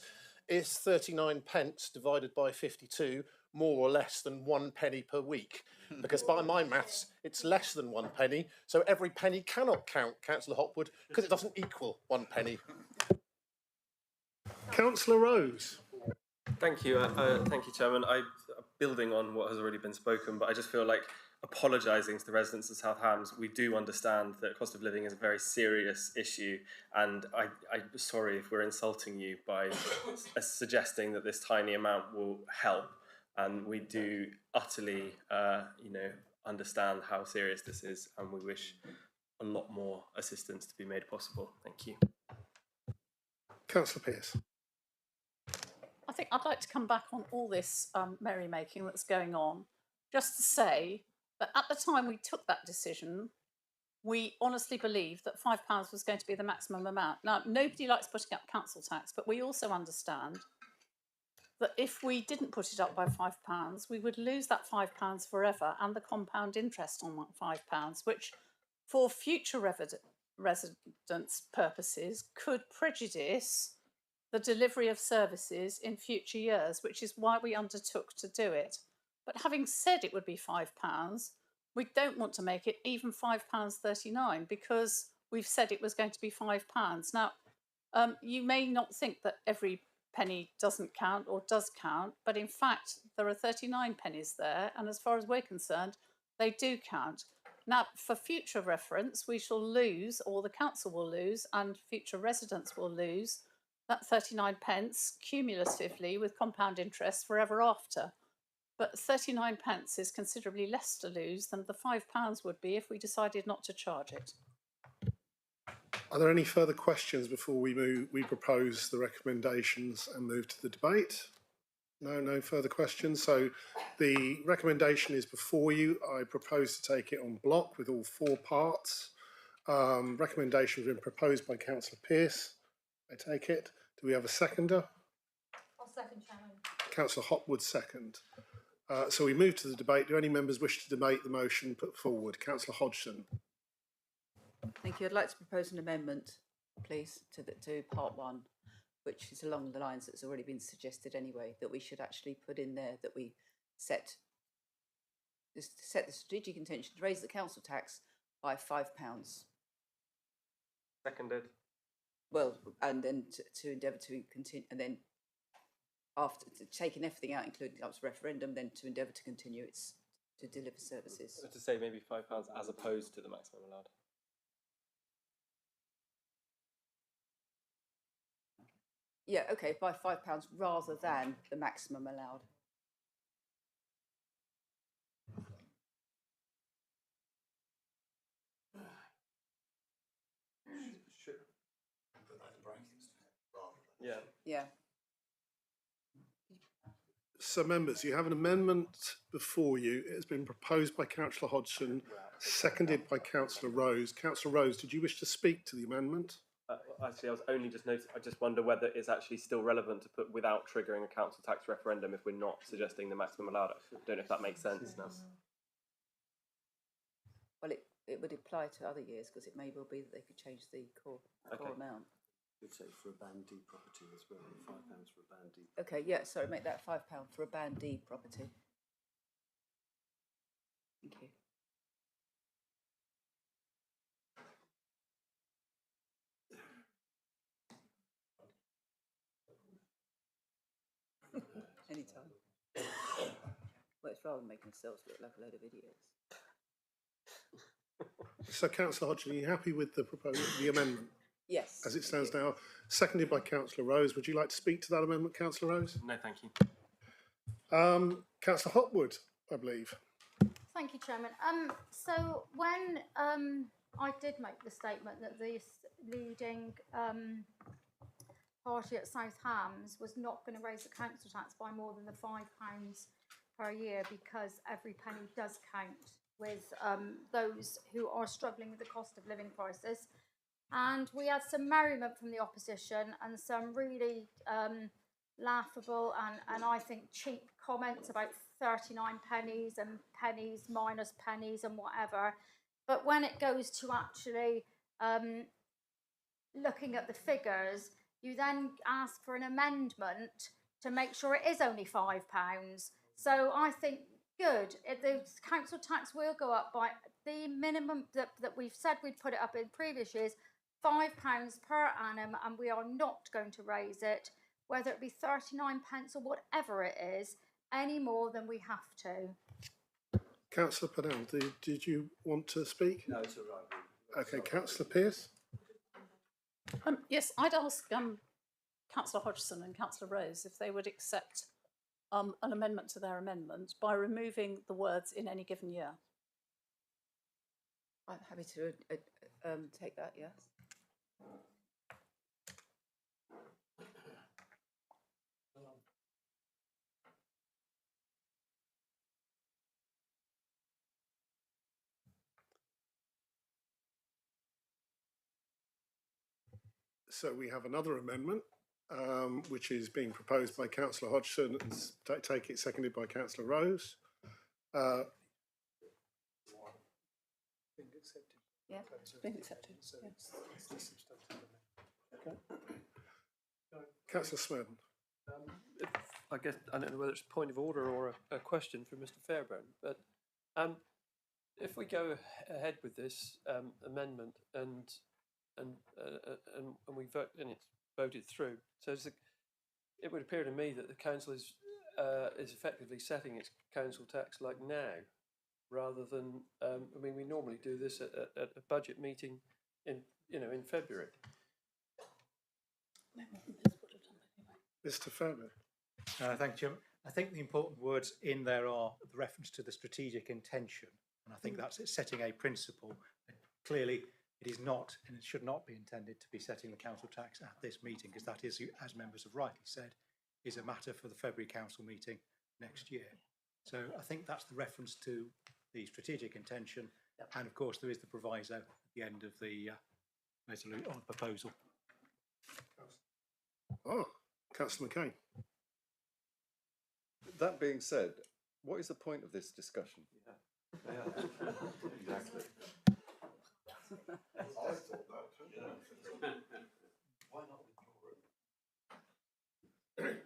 is 39 pence divided by 52 more or less than 1 penny per week? Because by my maths, it's less than 1 penny, so every penny cannot count, Councillor Hopwood, because it doesn't equal 1 penny. Councillor Rose. Thank you, Chairman. Building on what has already been spoken, but I just feel like apologising to the residents of South Hams. We do understand that cost of living is a very serious issue, and I'm sorry if we're insulting you by suggesting that this tiny amount will help. And we do utterly, understand how serious this is, and we wish a lot more assistance to be made possible. Thank you. Councillor Pearce. I think I'd like to come back on all this merrymaking that's going on, just to say that at the time we took that decision, we honestly believed that £5 was going to be the maximum amount. Now, nobody likes putting up council tax, but we also understand that if we didn't put it up by £5, we would lose that £5 forever and the compound interest on that £5, which for future residents' purposes could prejudice the delivery of services in future years, which is why we undertook to do it. But having said it would be £5, we don't want to make it even £5.39 because we've said it was going to be £5. Now, you may not think that every penny doesn't count or does count, but in fact, there are 39 pennies there, and as far as we're concerned, they do count. Now, for future reference, we shall lose, or the council will lose, and future residents will lose that 39 pence cumulatively with compound interest forever after. But 39 pence is considerably less to lose than the £5 would be if we decided not to charge it. Are there any further questions before we propose the recommendations and move to the debate? No further questions. So the recommendation is before you. I propose to take it on block with all 4 parts. Recommendation has been proposed by Councillor Pearce. I take it. Do we have a seconder? I'll second, Chairman. Councillor Hopwood second. So we move to the debate. Do any members wish to debate the motion put forward? Councillor Hodgson. Thank you. I'd like to propose an amendment, please, to part 1, which is along the lines that's already been suggested anyway, that we should actually put in there that we set the strategic intention to raise the council tax by £5. Seconded. Well, and then to endeavour to continue, and then after taking everything out, including the referendum, then to endeavour to continue to deliver services. To say maybe £5 as opposed to the maximum allowed. Yeah, okay, by £5 rather than the maximum allowed. Yeah. Yeah. So members, you have an amendment before you. It has been proposed by Councillor Hodgson, seconded by Councillor Rose. Councillor Rose, did you wish to speak to the amendment? Actually, I was only just noticing. I just wonder whether it's actually still relevant to put without triggering a council tax referendum if we're not suggesting the maximum allowed. I don't know if that makes sense now. Well, it would apply to other years because it may well be that they could change the core amount. You'd say for a Band D property as well, £5 for a Band D. Okay, yeah, sorry, make that £5 for a Band D property. Thank you. Anytime. Well, it's rather than making ourselves look like a load of idiots. So Councillor Hodgson, are you happy with the proposal, the amendment? Yes. As it stands now, seconded by Councillor Rose. Would you like to speak to that amendment, Councillor Rose? No, thank you. Councillor Hopwood, I believe. Thank you, Chairman. So when I did make the statement that the leading party at South Hams was not going to raise the council tax by more than the £5 per year because every penny does count with those who are struggling with the cost of living crisis. And we had some merriment from the opposition and some really laughable and I think cheap comments about 39 pennies and pennies minus pennies and whatever. But when it goes to actually looking at the figures, you then ask for an amendment to make sure it is only £5. So I think good. The council tax will go up by the minimum that we've said we'd put it up in previous years, £5 per annum, and we are not going to raise it, whether it be 39 pence or whatever it is, any more than we have to. Councillor Pennell, did you want to speak? No, it's all right. Okay, Councillor Pearce. Yes, I'd ask Councillor Hodgson and Councillor Rose if they would accept an amendment to their amendment by removing the words "in any given year." I'm happy to take that, yes. So we have another amendment, which is being proposed by Councillor Hodgson and take it seconded by Councillor Rose. Yeah, it's been accepted. Okay. Councillor Smedden. I guess I don't know whether it's a point of order or a question for Mr. Fairbairn, but if we go ahead with this amendment and we vote and it's voted through, so it would appear to me that the council is effectively setting its council tax like now, rather than I mean we normally do this at a budget meeting in February. Mr. Fairbairn. Thank you, Chairman. I think the important words in there are the reference to the strategic intention, and I think that's it, setting a principle. Clearly, it is not, and it should not be intended to be setting the council tax at this meeting, because that is, as members have rightly said, is a matter for the February council meeting next year. So I think that's the reference to the strategic intention, and of course there is the proviso at the end of the resolution or proposal. Oh, Councillor McCain. That being said, what is the point of this discussion? Exactly.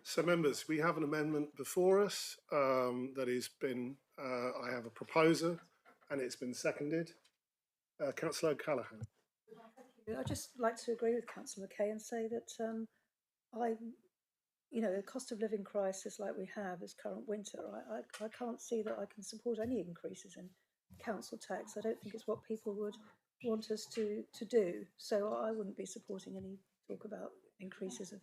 So, members, we have an amendment before us that has been. I have a proposer, and it's been seconded. Councillor O'Callaghan. I'd just like to agree with Councillor McKay and say that the cost of living crisis like we have this current winter, I can't see that I can support any increases in council tax. I don't think it's what people would want us to do. So I wouldn't be supporting any talk about increases of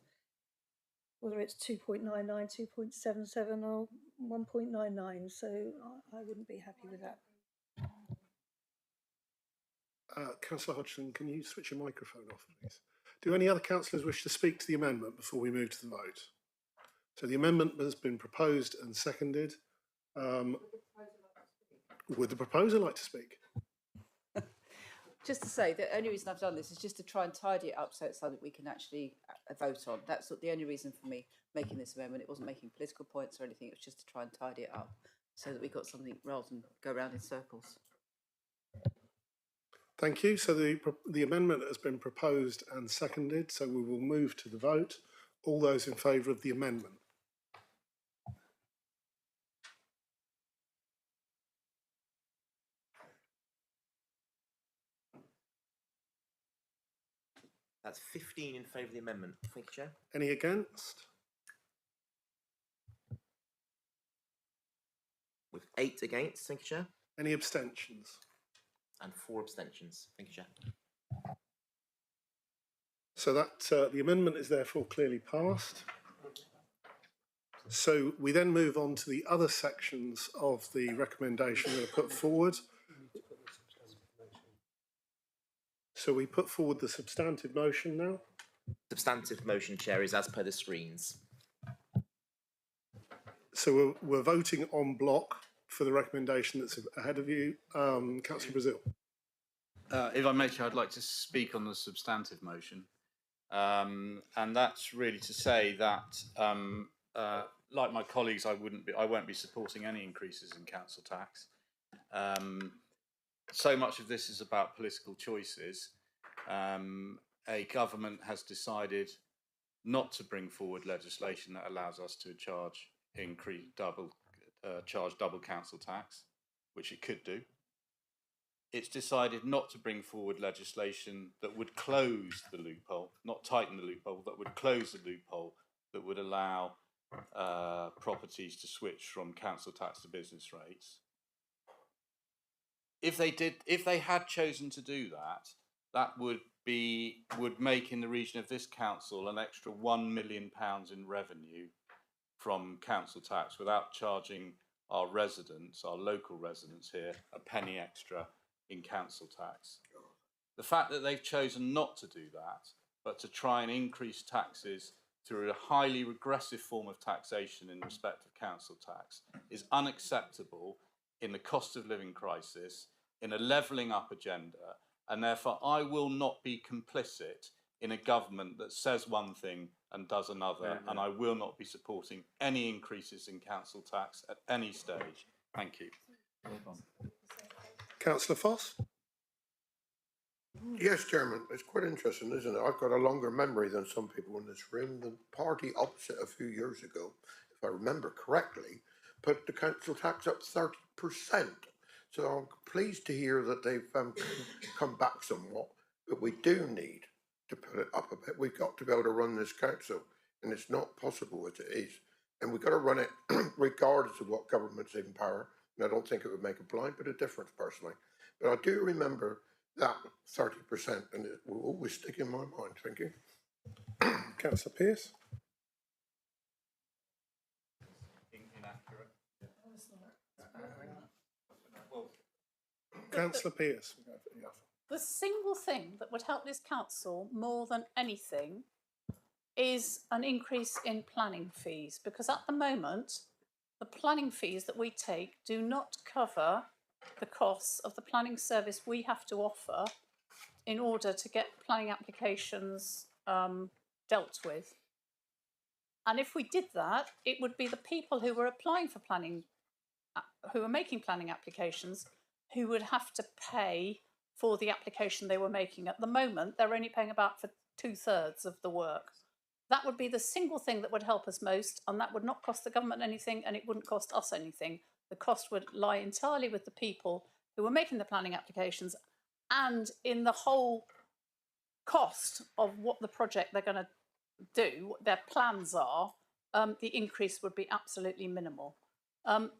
whether it's 2.99, 2.77 or 1.99. So I wouldn't be happy with that. Councillor Hodgson, can you switch your microphone off, please? Do any other councillors wish to speak to the amendment before we move to the vote? So the amendment has been proposed and seconded. Would the proposer like to speak? Just to say, the only reason I've done this is just to try and tidy it up so it's something we can actually vote on. That's the only reason for me making this amendment. It wasn't making political points or anything. It was just to try and tidy it up so that we got something rather than go around in circles. Thank you. So the amendment has been proposed and seconded. So we will move to the vote. All those in favour of the amendment? That's 15 in favour of the amendment. Thank you, Chair. Any against? With 8 against, thank you, Chair. Any abstentions? And 4 abstentions. Thank you, Chair. So that the amendment is therefore clearly passed. So we then move on to the other sections of the recommendation that are put forward. So we put forward the substantive motion now. Substantive motion, Chair, is as per the screens. So we're voting en bloc for the recommendation that's ahead of you. Councillor Brazil. If I may, Chair, I'd like to speak on the substantive motion. And that's really to say that, like my colleagues, I won't be supporting any increases in council tax. So much of this is about political choices. A government has decided not to bring forward legislation that allows us to charge double council tax, which it could do. It's decided not to bring forward legislation that would close the loophole, not tighten the loophole, that would close the loophole, that would allow properties to switch from council tax to business rates. if they had chosen to do that, that would make in the region of this council an extra £1 million in revenue from council tax without charging our residents, our local residents here, a penny extra in council tax. The fact that they've chosen not to do that, but to try and increase taxes through a highly regressive form of taxation in respect of council tax, is unacceptable in the cost of living crisis, in a levelling up agenda, and therefore I will not be complicit in a government that says one thing and does another, and I will not be supporting any increases in council tax at any stage. Thank you. Councillor Foss? Yes, Chairman, it's quite interesting, isn't it? I've got a longer memory than some people in this room. The party opposite a few years ago, if I remember correctly, put the council tax up 30%. So I'm pleased to hear that they've come back somewhat, but we do need to put it up a bit. We've got to be able to run this council, and it's not possible as it is. And we've got to run it regardless of what government's in power. And I don't think it would make a blind bit of difference personally. But I do remember that 30%, and it will always stick in my mind. Thank you. Councillor Pearce? Inaccurate. Councillor Pearce? The single thing that would help this council more than anything is an increase in planning fees, because at the moment, the planning fees that we take do not cover the costs of the planning service we have to offer in order to get planning applications dealt with. And if we did that, it would be the people who were applying for planning, who were making planning applications, who would have to pay for the application they were making. At the moment, they're only paying about for 2/3 of the work. That would be the single thing that would help us most, and that would not cost the government anything, and it wouldn't cost us anything. The cost would lie entirely with the people who were making the planning applications, and in the whole cost of what the project they're going to do, what their plans are, the increase would be absolutely minimal. And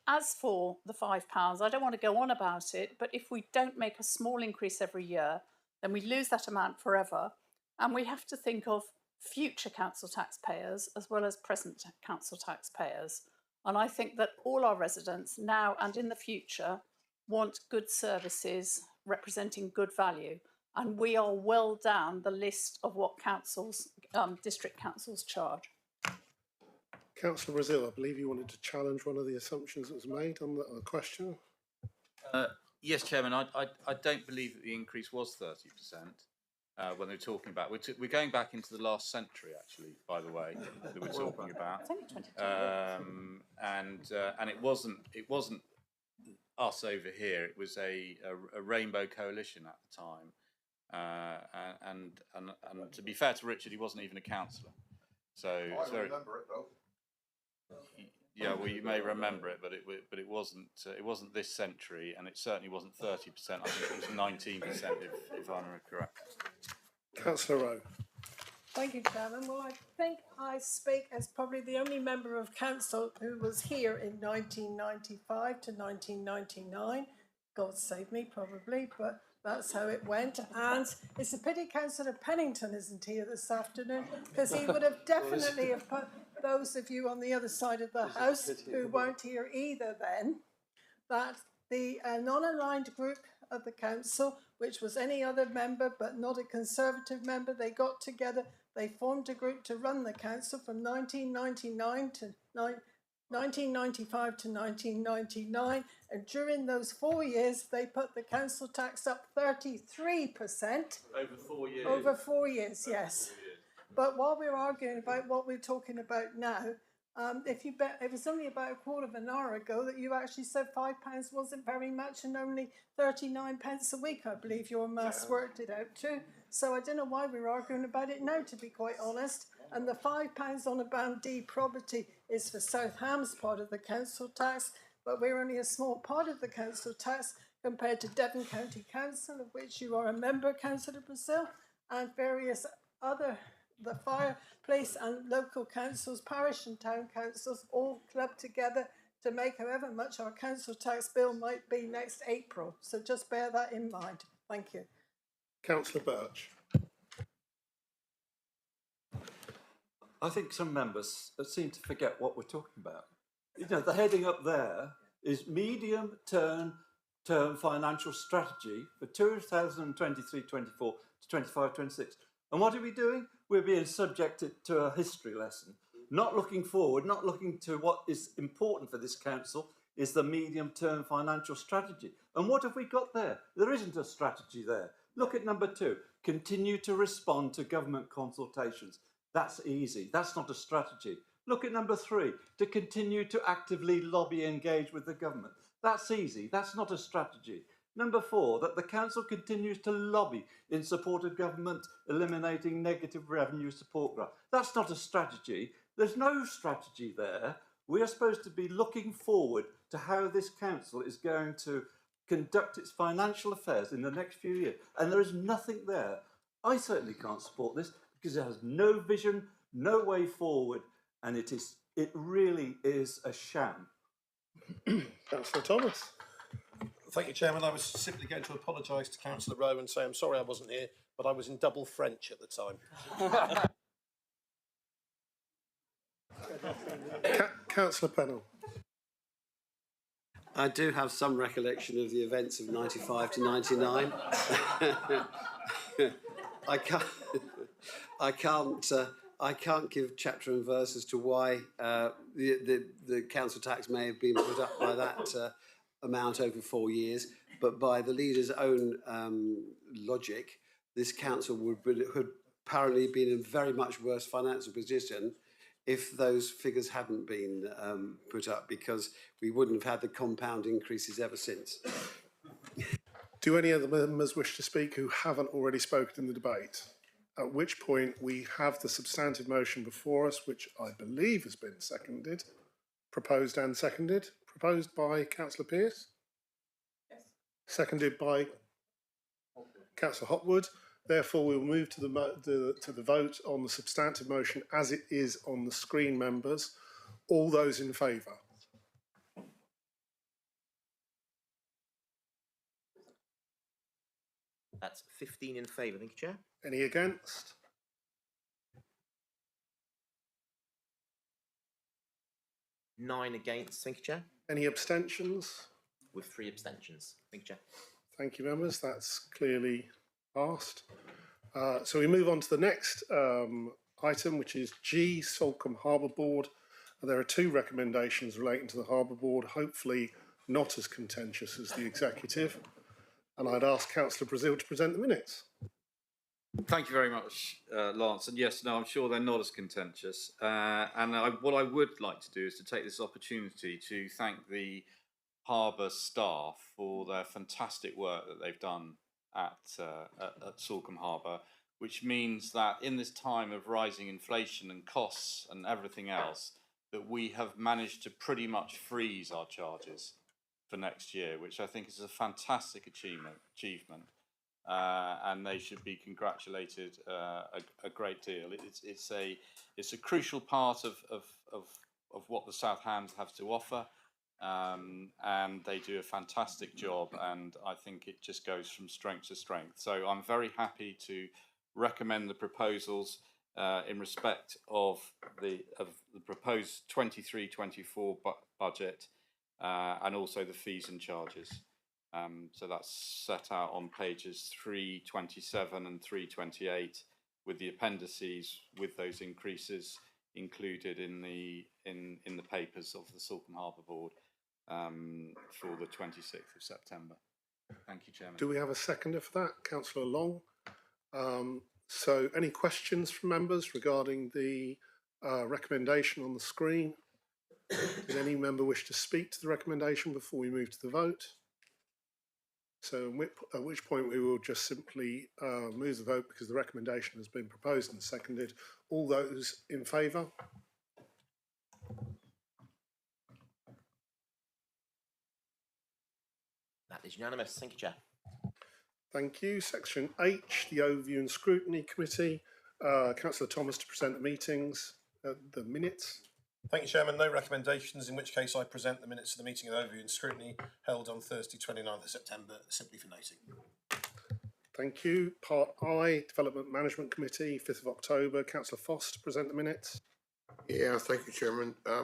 as for the £5, I don't want to go on about it, but if we don't make a small increase every year, then we lose that amount forever. And we have to think of future council taxpayers as well as present council taxpayers. And I think that all our residents now and in the future want good services representing good value. And we are well down the list of what councils, district councils charge. Councillor Brazil, I believe you wanted to challenge one of the assumptions that was made on the question. Yes, Chairman, I don't believe that the increase was 30% when they're talking about. We're going back into the last century, actually, by the way, that we're talking about. It's only 22. And it wasn't us over here. It was a Rainbow Coalition at the time. And to be fair to Richard, he wasn't even a councillor. So it's very. Remember it though. Yeah, well, you may remember it, but it wasn't this century, and it certainly wasn't 30%. I think it was 19%, if I'm correct. Councillor Rowe. Thank you, Chairman. Well, I think I speak as probably the only member of council who was here in 1995 to 1999. God save me, probably, but that's how it went. And it's a pity Councillor Pennington isn't here this afternoon, because he would have definitely have put those of you on the other side of the house who weren't here either then, that the non-aligned group of the council, which was any other member but not a Conservative member, they got together, they formed a group to run the council from 1999 to 1995 to 1999, and during those 4 years they put the council tax up 33%. Over 4 years? Over 4 years, yes. But while we're arguing about what we're talking about now, it was only about a quarter of an hour ago that you actually said £5 wasn't very much and only 39 pence a week, I believe your maths worked it out too. So I don't know why we're arguing about it now, to be quite honest. And the £5 on a Band D property is for South Ham's part of the council tax, but we're only a small part of the council tax compared to Devon County Council, of which you are a member, Councillor Brazil, and various other, the fireplace and local councils, parish and town councils, all clubbed together to make however much our council tax bill might be next April. So just bear that in mind. Thank you. Councillor Birch. I think some members seem to forget what we're talking about. You know, the heading up there is medium-term financial strategy for 2023-24 to 25-26. And what are we doing? We're being subjected to a history lesson. Not looking forward, not looking to what is important for this council is the medium-term financial strategy. And what have we got there? There isn't a strategy there. Look at number 2. Continue to respond to government consultations. That's easy. That's not a strategy. Look at number 3. To continue to actively lobby and engage with the government. That's easy. That's not a strategy. Number 4, that the council continues to lobby in support of government eliminating negative revenue support grant. That's not a strategy. There's no strategy there. We are supposed to be looking forward to how this council is going to conduct its financial affairs in the next few years. And there is nothing there. I certainly can't support this because it has no vision, no way forward, and it really is a sham. Councillor Thomas. Thank you, Chairman. I was simply going to apologise to Councillor Rowe and say I'm sorry I wasn't here, but I was in double French at the time. Councillor Pennell. I do have some recollection of the events of 95 to 99. I can't give chapter and verse as to why the council tax may have been put up by that amount over 4 years, but by the leader's own logic, this council would have apparently been in a very much worse financial position if those figures hadn't been put up, because we wouldn't have had the compound increases ever since. Do any other members wish to speak who haven't already spoken in the debate? At which point we have the substantive motion before us, which I believe has been seconded, proposed and seconded. Proposed by Councillor Pearce? Yes. Seconded by Councillor Hopwood. Therefore, we will move to the vote on the substantive motion as it is on the screen, members. All those in favour? That's 15 in favour, thank you, Chair. Any against? Nine against, thank you, Chair. Any abstentions? With 3 abstentions, thank you, Chair. Thank you, members. That's clearly passed. So we move on to the next item, which is G, Salcombe Harbour Board. There are 2 recommendations relating to the Harbour Board, hopefully not as contentious as the executive. And I'd ask Councillor Brazil to present the minutes. Thank you very much, Lance. And yes, no, I'm sure they're not as contentious. What I would like to do is to take this opportunity to thank the Harbour staff for their fantastic work that they've done at Salcombe Harbour, which means that in this time of rising inflation and costs and everything else, that we have managed to pretty much freeze our charges for next year, which I think is a fantastic achievement. And they should be congratulated a great deal. It's a crucial part of what the South Hams have to offer, and they do a fantastic job. And I think it just goes from strength to strength. So I'm very happy to recommend the proposals in respect of the proposed 23-24 budget and also the fees and charges. So that's set out on pages 327 and 328 with the appendices with those increases included in the papers of the Salcombe Harbour Board for the 26th of September. Thank you, Chairman. Do we have a seconder for that? Councillor Long. So any questions from members regarding the recommendation on the screen? Did any member wish to speak to the recommendation before we move to the vote? So at which point we will just simply move the vote because the recommendation has been proposed and seconded. All those in favour? That is unanimous. Thank you, Chair. Thank you. Section H, the Overview and Scrutiny Committee. Councillor Thomas to present the meetings, the minutes. Thank you, Chairman. No recommendations, in which case I present the minutes of the meeting of overview and scrutiny held on Thursday 29th of September, simply for noting. Thank you. Part I, Development Management Committee, 5th of October. Councillor Foss to present the minutes. Yeah, thank you, Chairman. I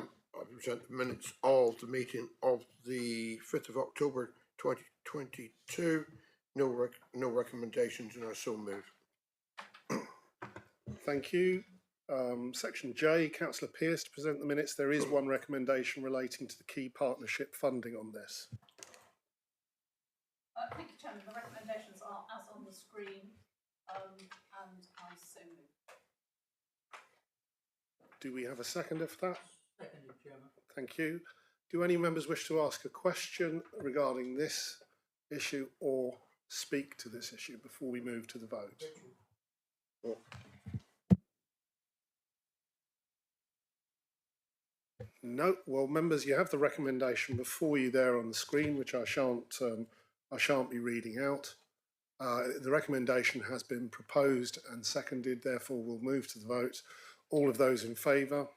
present the minutes of the meeting of the 5th of October 2022. No recommendations, and I so move. Thank you. Section J, Councillor Pearce to present the minutes. There is one recommendation relating to the key partnership funding on this. Thank you, Chairman. The recommendations are as on the screen, and I so move. Do we have a seconder for that? Seconded, Chairman. Thank you. Do any members wish to ask a question regarding this issue or speak to this issue before we move to the vote? Or no. Well, members, you have the recommendation before you there on the screen, which I shan't be reading out. The recommendation has been proposed and seconded. Therefore, we'll move to the vote. All of those in favour?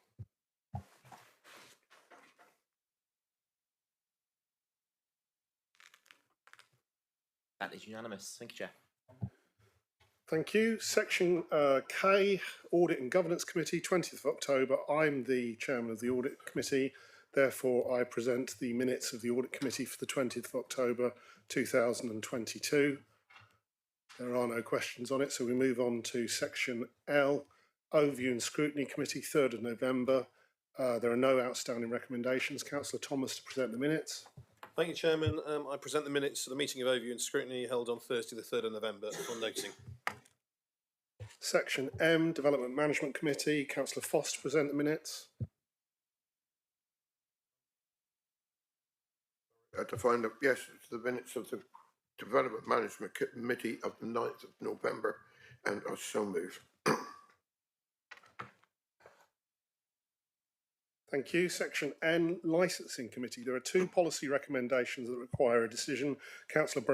That is unanimous. Thank you, Chair. Thank you. Section K, Audit and Governance Committee, 20th of October. I'm the chairman of the Audit Committee. Therefore, I present the minutes of the Audit Committee for the 20th of October 2022. There are no questions on it, so we move on to Section L, Overview and Scrutiny Committee, 3rd of November. There are no outstanding recommendations. Councillor Thomas to present the minutes. Thank you, Chairman. I present the minutes of the meeting of overview and scrutiny held on Thursday the 3rd of November for noting. Section M, Development Management Committee, Councillor Foss to present the minutes. To find out, yes, it's the minutes of the Development Management Committee of the 9th of November, and I so move. Thank you. Section N, Licensing Committee. There are two policy recommendations that require a decision. Councillor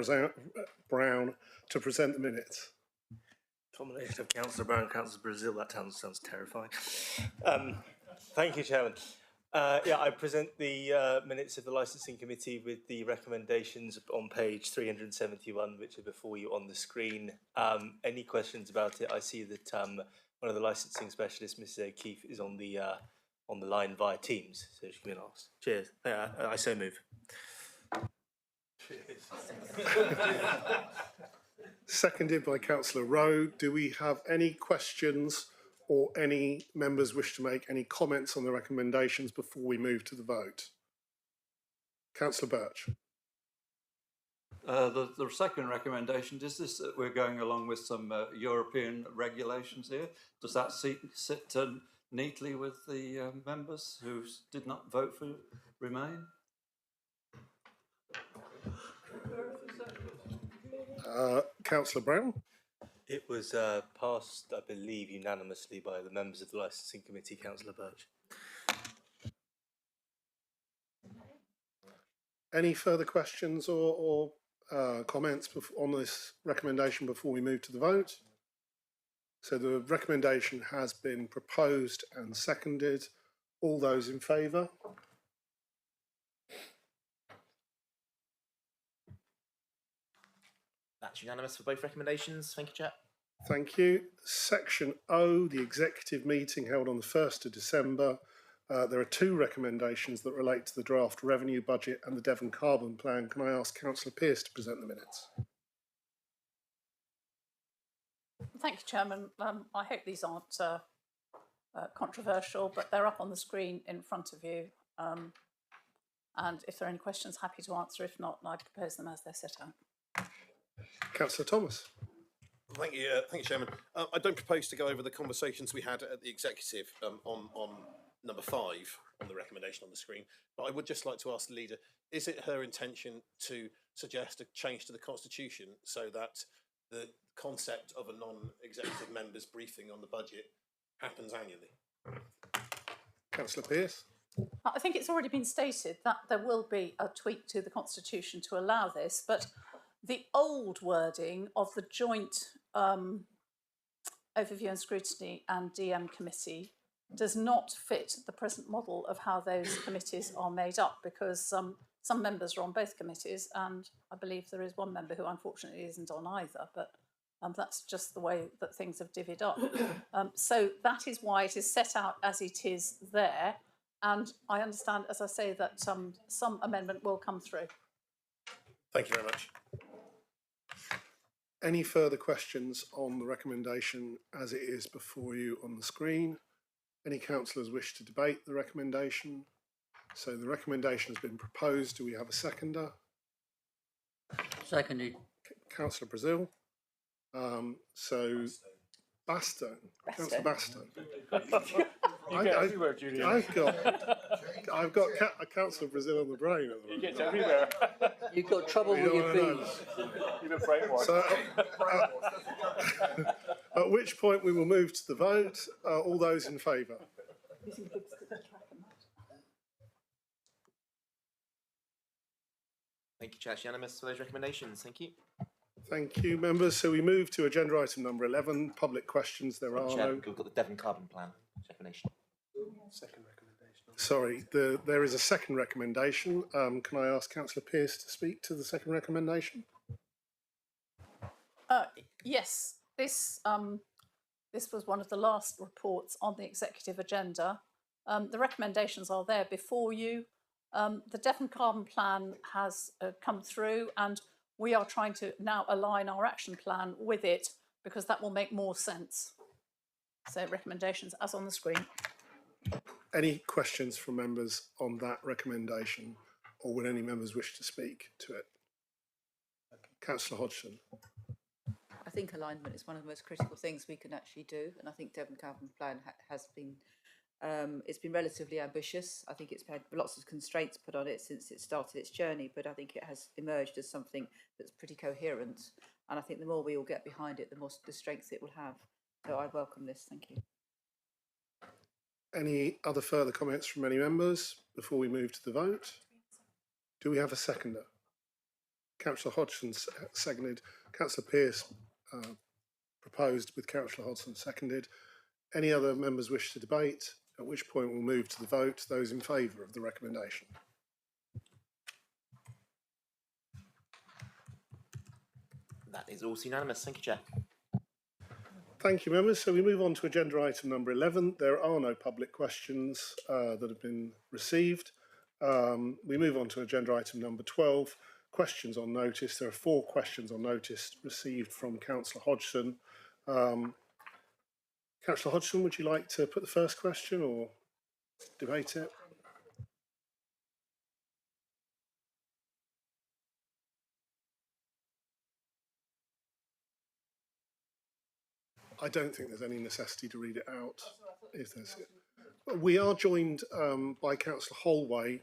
Brown to present the minutes. Combination of Councillor Brown and Councillor Brazil, that sounds terrifying. Thank you, Chairman. Yeah, I present the minutes of the Licensing Committee with the recommendations on page 371, which are before you on the screen. Any questions about it? I see that one of the licensing specialists, Mrs. O'Keefe, is on the line via Teams, so she can be asked. Cheers. I so move. Seconded by Councillor Rowe. Do we have any questions or any members wish to make any comments on the recommendations before we move to the vote? Councillor Birch. The second recommendation, is this that we're going along with some European regulations here? Does that sit neatly with the members who did not vote for Remain? Councillor Brown. It was passed, I believe, unanimously by the members of the Licensing Committee, Councillor Birch. Any further questions or comments on this recommendation before we move to the vote? So the recommendation has been proposed and seconded. All those in favour? That's unanimous for both recommendations. Thank you, Chair. Thank you. Section O, the executive meeting held on the 1st of December. There are two recommendations that relate to the draft revenue budget and the Devon Carbon Plan. Can I ask Councillor Pearce to present the minutes? Thank you, Chairman. I hope these aren't controversial, but they're up on the screen in front of you. And if there are any questions, happy to answer. If not, I propose them as they're set out. Councillor Thomas. Thank you, Chairman. I don't propose to go over the conversations we had at the executive on number 5 on the recommendation on the screen, but I would just like to ask the leader, is it her intention to suggest a change to the constitution so that the concept of a non-executive member's briefing on the budget happens annually? Councillor Pearce. I think it's already been stated that there will be a tweak to the constitution to allow this, but the old wording of the joint overview and scrutiny and DM committee does not fit the present model of how those committees are made up, because some members are on both committees, and I believe there is one member who unfortunately isn't on either, but that's just the way that things have divvied up. So that is why it is set out as it is there, and I understand, as I say, that some amendment will come through. Thank you very much. Any further questions on the recommendation as it is before you on the screen? Any councillors wish to debate the recommendation? So the recommendation has been proposed. Do we have a seconder? Seconded. Councillor Brazil. So Bastone. Councillor Bastone. I've got a Councillor Brazil on the brain at the moment. He gets everywhere. You've got trouble with your bees. You've been brainwashed. So, at which point we will move to the vote. All those in favour? Thank you, Chair. It's unanimous for those recommendations. Thank you. Thank you, members. So we move to agenda item number 11, public questions. There are Chair, no... we've got the Devon Carbon Plan recommendation. Second recommendation. Sorry, there is a second recommendation. Can I ask Councillor Pearce to speak to the second recommendation? Yes, this was one of the last reports on the executive agenda. The recommendations are there before you. The Devon Carbon Plan has come through, and we are trying to now align our action plan with it, because that will make more sense. So recommendations as on the screen. Any questions from members on that recommendation, or would any members wish to speak to it? Councillor Hodgson. I think alignment is one of the most critical things we can actually do, and I think Devon Carbon Plan has been it's been relatively ambitious. I think it's had lots of constraints put on it since it started its journey, but I think it has emerged as something that's pretty coherent, and I think the more we all get behind it, the more the strength it will have. So I welcome this. Thank you. Any other further comments from any members before we move to the vote? Do we have a seconder? Councillor Hodgson seconded. Councillor Pearce proposed with Councillor Hodgson seconded. Any other members wish to debate? At which point we'll move to the vote. Those in favour of the recommendation? That is also unanimous. Thank you, Chair. Thank you, members. So we move on to agenda item number 11. There are no public questions that have been received. We move on to agenda item number 12, questions on notice. There are 4 questions on notice received from Councillor Hodgson. Councillor Hodgson, would you like to put the first question or debate it? I don't think there's any necessity to read it out. We are joined by Councillor Holway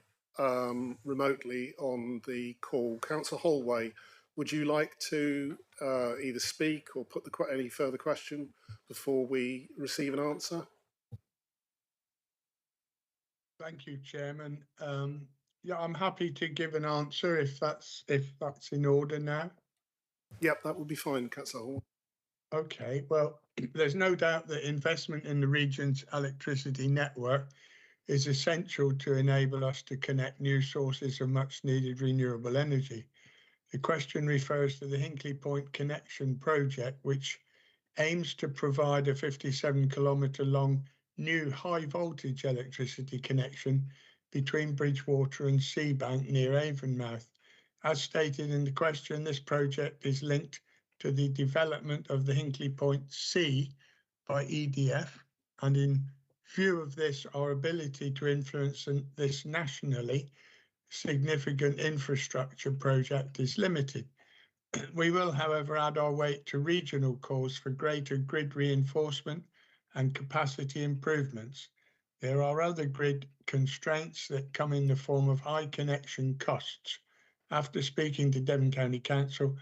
remotely on the call. Councillor Holway, would you like to either speak or put any further question before we receive an answer? Thank you, Chairman. Yeah, I'm happy to give an answer if that's in order now. Yep, that would be fine, Councillor Hall. Okay, well, there's no doubt that investment in the region's electricity network is essential to enable us to connect new sources of much needed renewable energy. The question refers to the Hinkley Point Connection project, which aims to provide a 57-kilometre long new high voltage electricity connection between Bridgewater and Seabank near Avonmouth. As stated in the question, this project is linked to the development of the Hinkley Point C by EDF, and in view of this, our ability to influence this nationally significant infrastructure project is limited. We will, however, add our weight to regional calls for greater grid reinforcement and capacity improvements. There are other grid constraints that come in the form of high connection costs. After speaking to Devon County Council,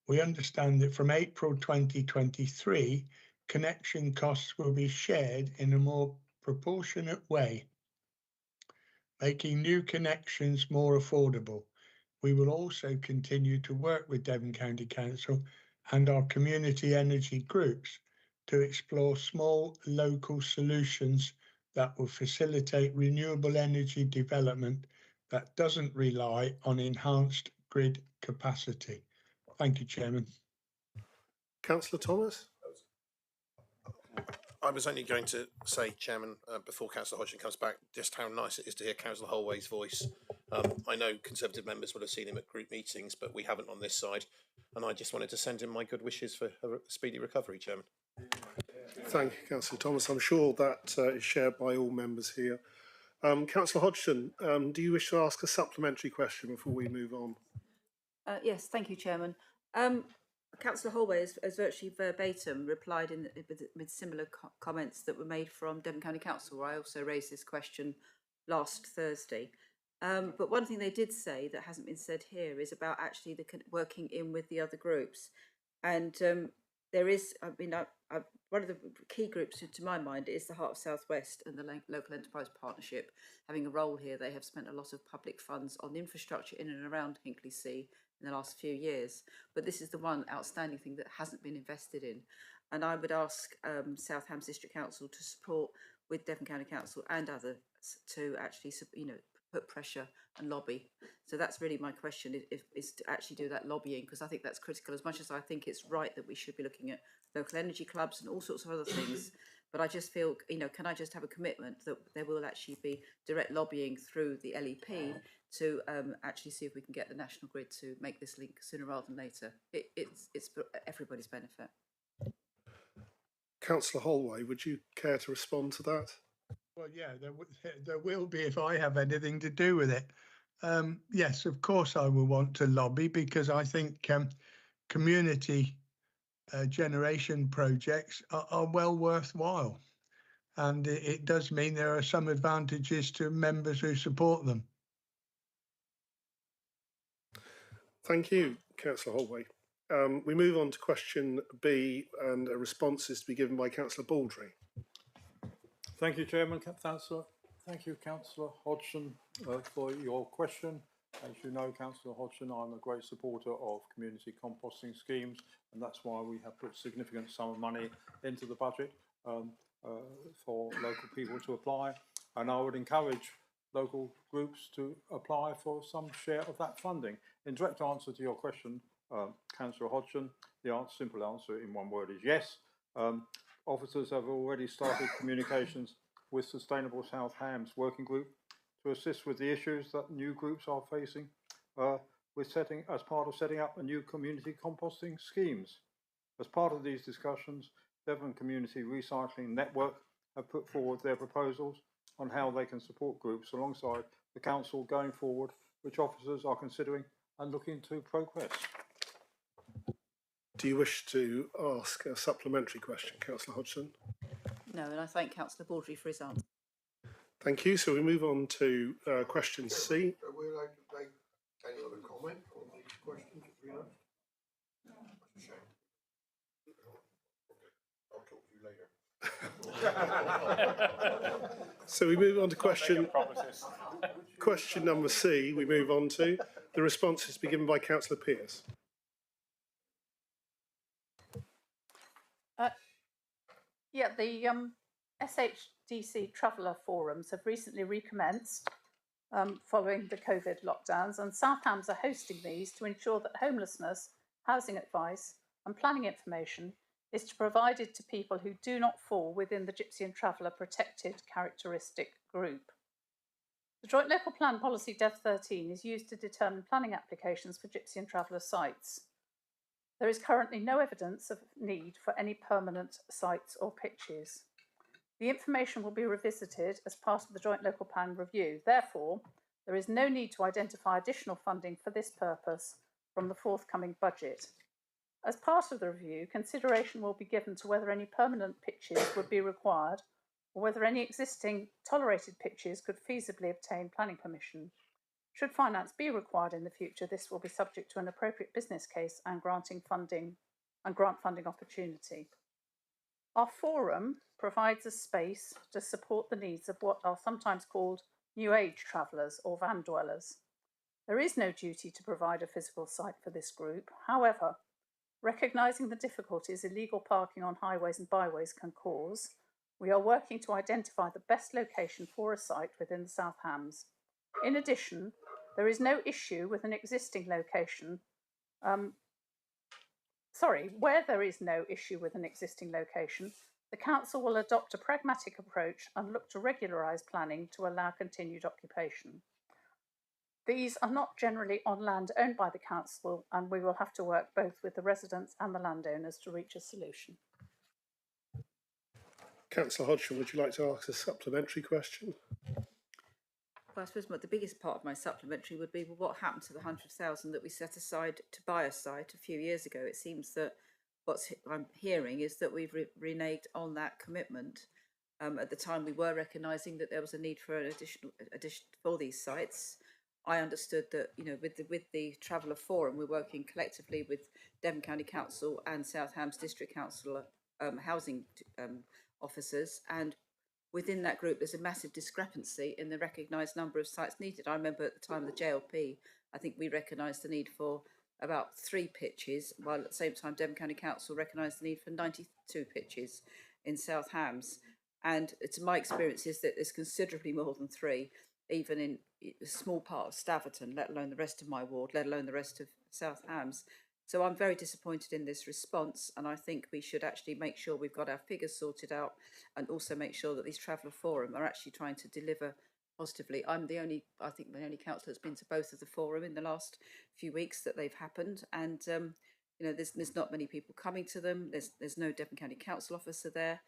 we understand that from April 2023, connection costs will be shared in a more proportionate way, making new connections more affordable. We will also continue to work with Devon County Council and our community energy groups to explore small local solutions that will facilitate renewable energy development that doesn't rely on enhanced grid capacity. Thank you, Chairman. Councillor Thomas? I was only going to say, Chairman, before Councillor Hodgson comes back, just how nice it is to hear Councillor Holway's voice. I know Conservative members will have seen him at group meetings, but we haven't on this side. And I just wanted to send him my good wishes for a speedy recovery, Chairman. Thank you, Councillor Thomas. I'm sure that is shared by all members here. Councillor Hodgson, do you wish to ask a supplementary question before we move on? Yes, thank you, Chairman. Councillor Holway has virtually verbatim replied with similar comments that were made from Devon County Council, where I also raised this question last Thursday. But one thing they did say that hasn't been said here is about actually working in with the other groups. And there is, I mean, one of the key groups to my mind is the Heart of South West and the Local Enterprise Partnership having a role here. They have spent a lot of public funds on infrastructure in and around Hinkley C in the last few years, but this is the one outstanding thing that hasn't been invested in. And I would ask South Hams District Council to support with Devon County Council and others to actually, put pressure and lobby. So that's really my question, is to actually do that lobbying, because I think that's critical. As much as I think it's right that we should be looking at local energy clubs and all sorts of other things, but I just feel, can I just have a commitment that there will actually be direct lobbying through the LEP to actually see if we can get the National Grid to make this link sooner rather than later. It's for everybody's benefit. Councillor Holway, would you care to respond to that? Well, yeah, there will be if I have anything to do with it. Yes, of course I will want to lobby, because I think community generation projects are well worthwhile. And it does mean there are some advantages to members who support them. Thank you, Councillor Holway. We move on to question B, and a response is to be given by Councillor Baldry. Thank you, Chairman. Thank you, Councillor Hodgson, for your question. As you know, Councillor Hodgson, I'm a great supporter of community composting schemes, and that's why we have put significant sum of money into the budget for local people to apply. And I would encourage local groups to apply for some share of that funding. In direct answer to your question, Councillor Hodgson, the simple answer in one word is yes. Officers have already started communications with Sustainable South Hams Working Group to assist with the issues that new groups are facing as part of setting up a new community composting schemes. As part of these discussions, Devon Community Recycling Network have put forward their proposals on how they can support groups alongside the council going forward, which officers are considering and looking to progress. Do you wish to ask a supplementary question, Councillor Hodgson? No, and I thank Councillor Baldry for his answer. Thank you. So we move on to question C. Are we allowed to make any other comment on these questions? I'll talk to you later. So we move on to question number C. We move on to the response is to be given by Councillor Pearce. Yeah, the SHDC Traveller Forums have recently recommenced following the COVID lockdowns, and South Hams are hosting these to ensure that homelessness, housing advice and planning information is provided to people who do not fall within the Gypsy and Traveller Protected Characteristic Group. The Joint Local Plan Policy DEV 13 is used to determine planning applications for Gypsy and Traveller sites. There is currently no evidence of need for any permanent sites or pitches. The information will be revisited as part of the Joint Local Plan review. Therefore, there is no need to identify additional funding for this purpose from the forthcoming budget. As part of the review, consideration will be given to whether any permanent pitches would be required or whether any existing tolerated pitches could feasibly obtain planning permission. Should finance be required in the future, this will be subject to an appropriate business case and grant funding opportunity. Our forum provides a space to support the needs of what are sometimes called New Age travellers or van dwellers. There is no duty to provide a physical site for this group. However, recognising the difficulties illegal parking on highways and byways can cause, We are working to identify the best location for a site within the South Hams. In addition, there is no issue with an existing location. Where there is no issue with an existing location, the Council will adopt a pragmatic approach and look to regularise planning to allow continued occupation. These are not generally on land owned by the Council, and we will have to work both with the residents and the landowners to reach a solution. Councillor Hodgson, would you like to ask a supplementary question? Well, I suppose the biggest part of my supplementary would be, well, what happened to the 100,000 that we set aside to buy a site a few years ago? It seems that what I'm hearing is that we've reneged on that commitment. At the time, we were recognising that there was a need for an addition for these sites. I understood that, you know, with the Traveller Forum, we're working collectively with Devon County Council and South Hams District Council housing officers, and within that group there's a massive discrepancy in the recognised number of sites needed. I remember at the time of the JLP, I think we recognised the need for about 3 pitches, while at the same time Devon County Council recognised the need for 92 pitches in South Hams. And it's my experience is that there's considerably more than 3, even in a small part of Staverton, let alone the rest of my ward, let alone the rest of South Hams. So I'm very disappointed in this response, and I think we should actually make sure we've got our figures sorted out, and also make sure that these Traveller Forum are actually trying to deliver positively. I'm the only councillor that's been to both of the forum in the last few weeks that they've happened, and you know, there's not many people coming to them. There's no Devon County Council officer there.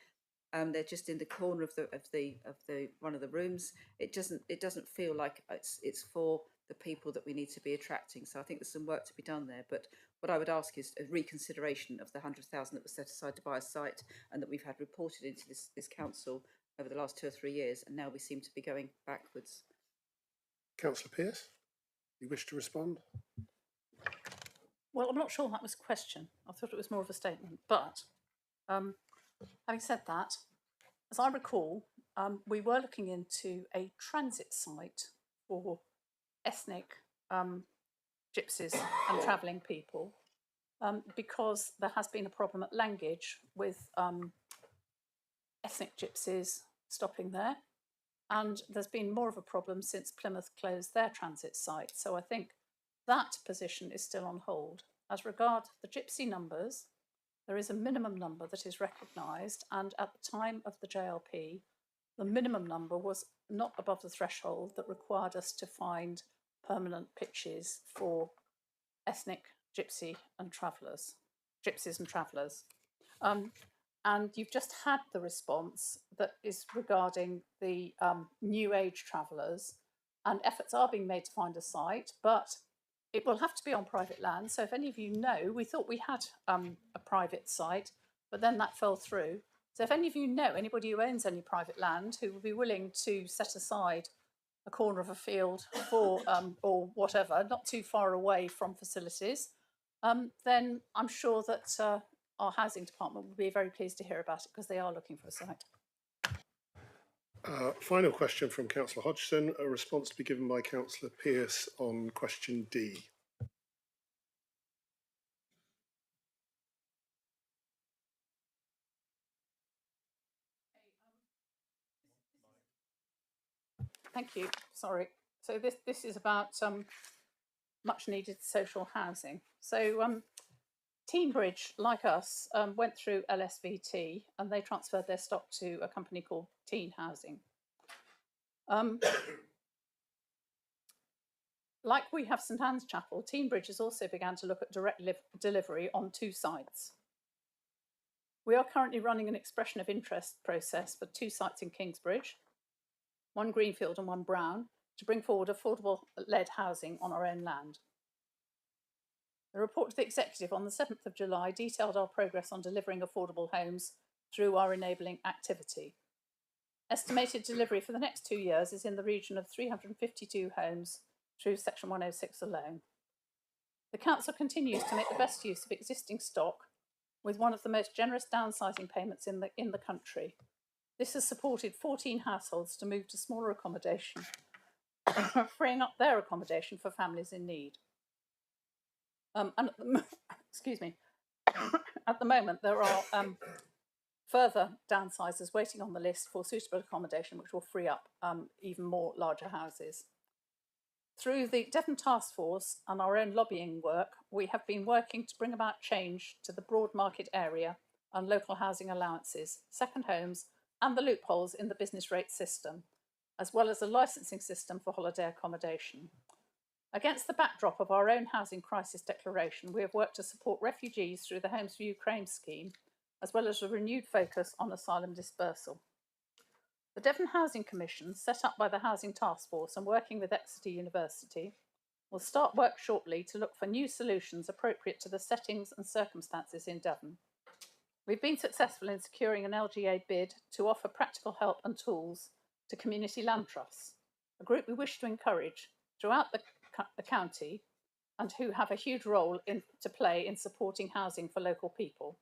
They're just in the corner of the one of the rooms. It doesn't feel like it's for the people that we need to be attracting. So I think there's some work to be done there. But what I would ask is a reconsideration of the 100,000 that was set aside to buy a site, and that we've had reported into this council over the last 2 or 3 years, and now we seem to be going backwards. Councillor Pearce, you wish to respond? Well, I'm not sure that was a question. I thought it was more of a statement. But having said that, as I recall, we were looking into a transit site for ethnic gypsies and travelling people, because there has been a problem at Langage with ethnic gypsies stopping there, and there's been more of a problem since Plymouth closed their transit site. So I think that position is still on hold. As regards the gypsy numbers, there is a minimum number that is recognised, and at the time of the JLP, the minimum number was not above the threshold that required us to find permanent pitches for ethnic gypsies and travellers. And you've just had the response that is regarding the new age travellers, and efforts are being made to find a site, but it will have to be on private land. So if any of you know, we thought we had a private site, but then that fell through. So if any of you know anybody who owns any private land who would be willing to set aside a corner of a field for, or whatever, not too far away from facilities, then I'm sure that our housing department will be very pleased to hear about it, because they are looking for a site. Final question from Councillor Hodgson, a response to be given by Councillor Pearce on question D. Thank you. Sorry. So this is about much needed social housing. So Teenbridge, like us, went through LSVT, and they transferred their stock to a company called Teen Housing. Like we have St Anne's Chapel, Teenbridge has also began to look at direct delivery on 2 sites. We are currently running an expression of interest process for 2 sites in Kingsbridge, 1 greenfield and 1 brown, to bring forward affordable-led housing on our own land. The report to the Executive on the 7th of July detailed our progress on delivering affordable homes through our enabling activity. Estimated delivery for the next 2 years is in the region of 352 homes through Section 106 alone. The Council continues to make the best use of existing stock, with one of the most generous downsizing payments in the country. This has supported 14 households to move to smaller accommodation, freeing up their accommodation for families in need. And excuse me. At the moment, there are further downsizers waiting on the list for suitable accommodation, which will free up even more larger houses. Through the Devon Task Force and our own lobbying work, we have been working to bring about change to the broad market area and local housing allowances, second homes, and the loopholes in the business rate system, as well as a licensing system for holiday accommodation. Against the backdrop of our own housing crisis declaration, we have worked to support refugees through the Homes for Ukraine scheme, as well as a renewed focus on asylum dispersal. The Devon Housing Commission, set up by the Housing Task Force and working with Exeter University, will start work shortly to look for new solutions appropriate to the settings and circumstances in Devon. We've been successful in securing an LGA bid to offer practical help and tools to community land trusts, a group we wish to encourage throughout the county and who have a huge role to play in supporting housing for local people.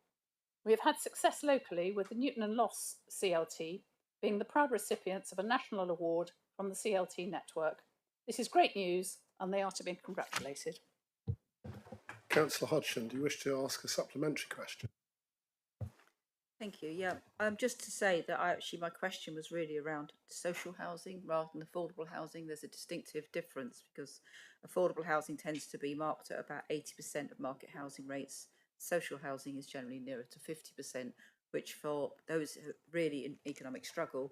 We have had success locally with the Newton and Loss CLT being the proud recipients of a national award from the CLT network. This is great news and they are to be congratulated. Councillor Hodgson, do you wish to ask a supplementary question? Thank you. Yeah, just to say that my question was really around social housing rather than affordable housing. There's a distinctive difference because affordable housing tends to be marked at about 80% of market housing rates. Social housing is generally nearer to 50%, which for those who really in economic struggle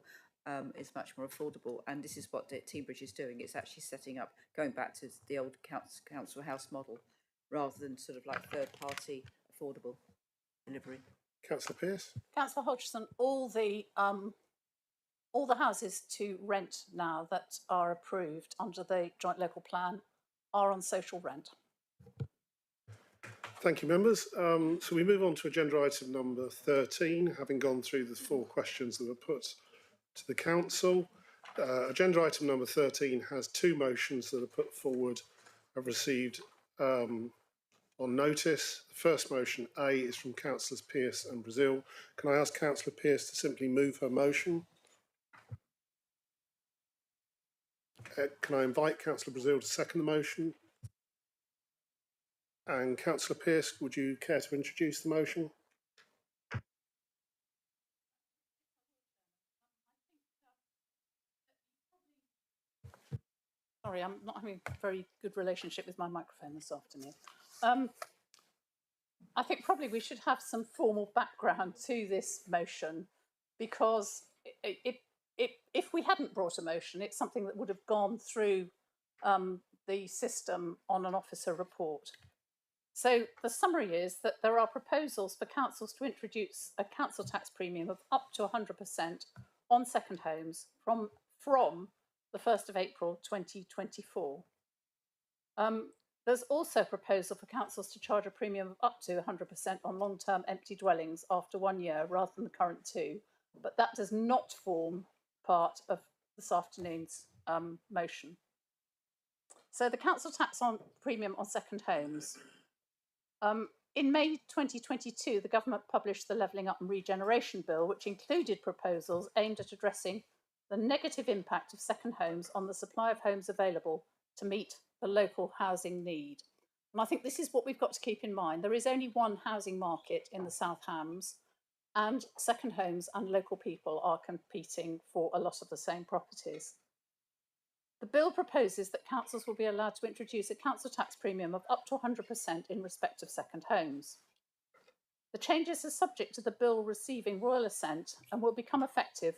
is much more affordable. And this is what Teambridge is doing. It's actually setting up, going back to the old council house model, rather than sort of like third-party affordable delivery. Councillor Pearce. Councillor Hodgson, all the houses to rent now that are approved under the joint local plan are on social rent. Thank you, members. So we move on to agenda item number 13, having gone through the 4 questions that were put to the council. Agenda item number 13 has 2 motions that are put forward, have received on notice. The first motion, A, is from Councillors Pearce and Brazil. Can I ask Councillor Pearce to simply move her motion? Can I invite Councillor Brazil to second the motion? And Councillor Pearce, would you care to introduce the motion? Sorry, I'm not having a very good relationship with my microphone this afternoon. I think probably we should have some formal background to this motion because if we hadn't brought a motion, it's something that would have gone through the system on an officer report. So the summary is that there are proposals for councils to introduce a council tax premium of up to 100% on second homes from the 1st of April 2024. There's also a proposal for councils to charge a premium of up to 100% on long-term empty dwellings after 1 year rather than the current 2, but that does not form part of this afternoon's motion. So the council tax on premium on second homes. In May 2022, the government published the Levelling Up and Regeneration Bill, which included proposals aimed at addressing the negative impact of second homes on the supply of homes available to meet the local housing need. And I think this is what we've got to keep in mind. There is only one housing market in the South Hams, and second homes and local people are competing for a lot of the same properties. The bill proposes that councils will be allowed to introduce a council tax premium of up to 100% in respect of second homes. The changes are subject to the bill receiving royal assent and will become effective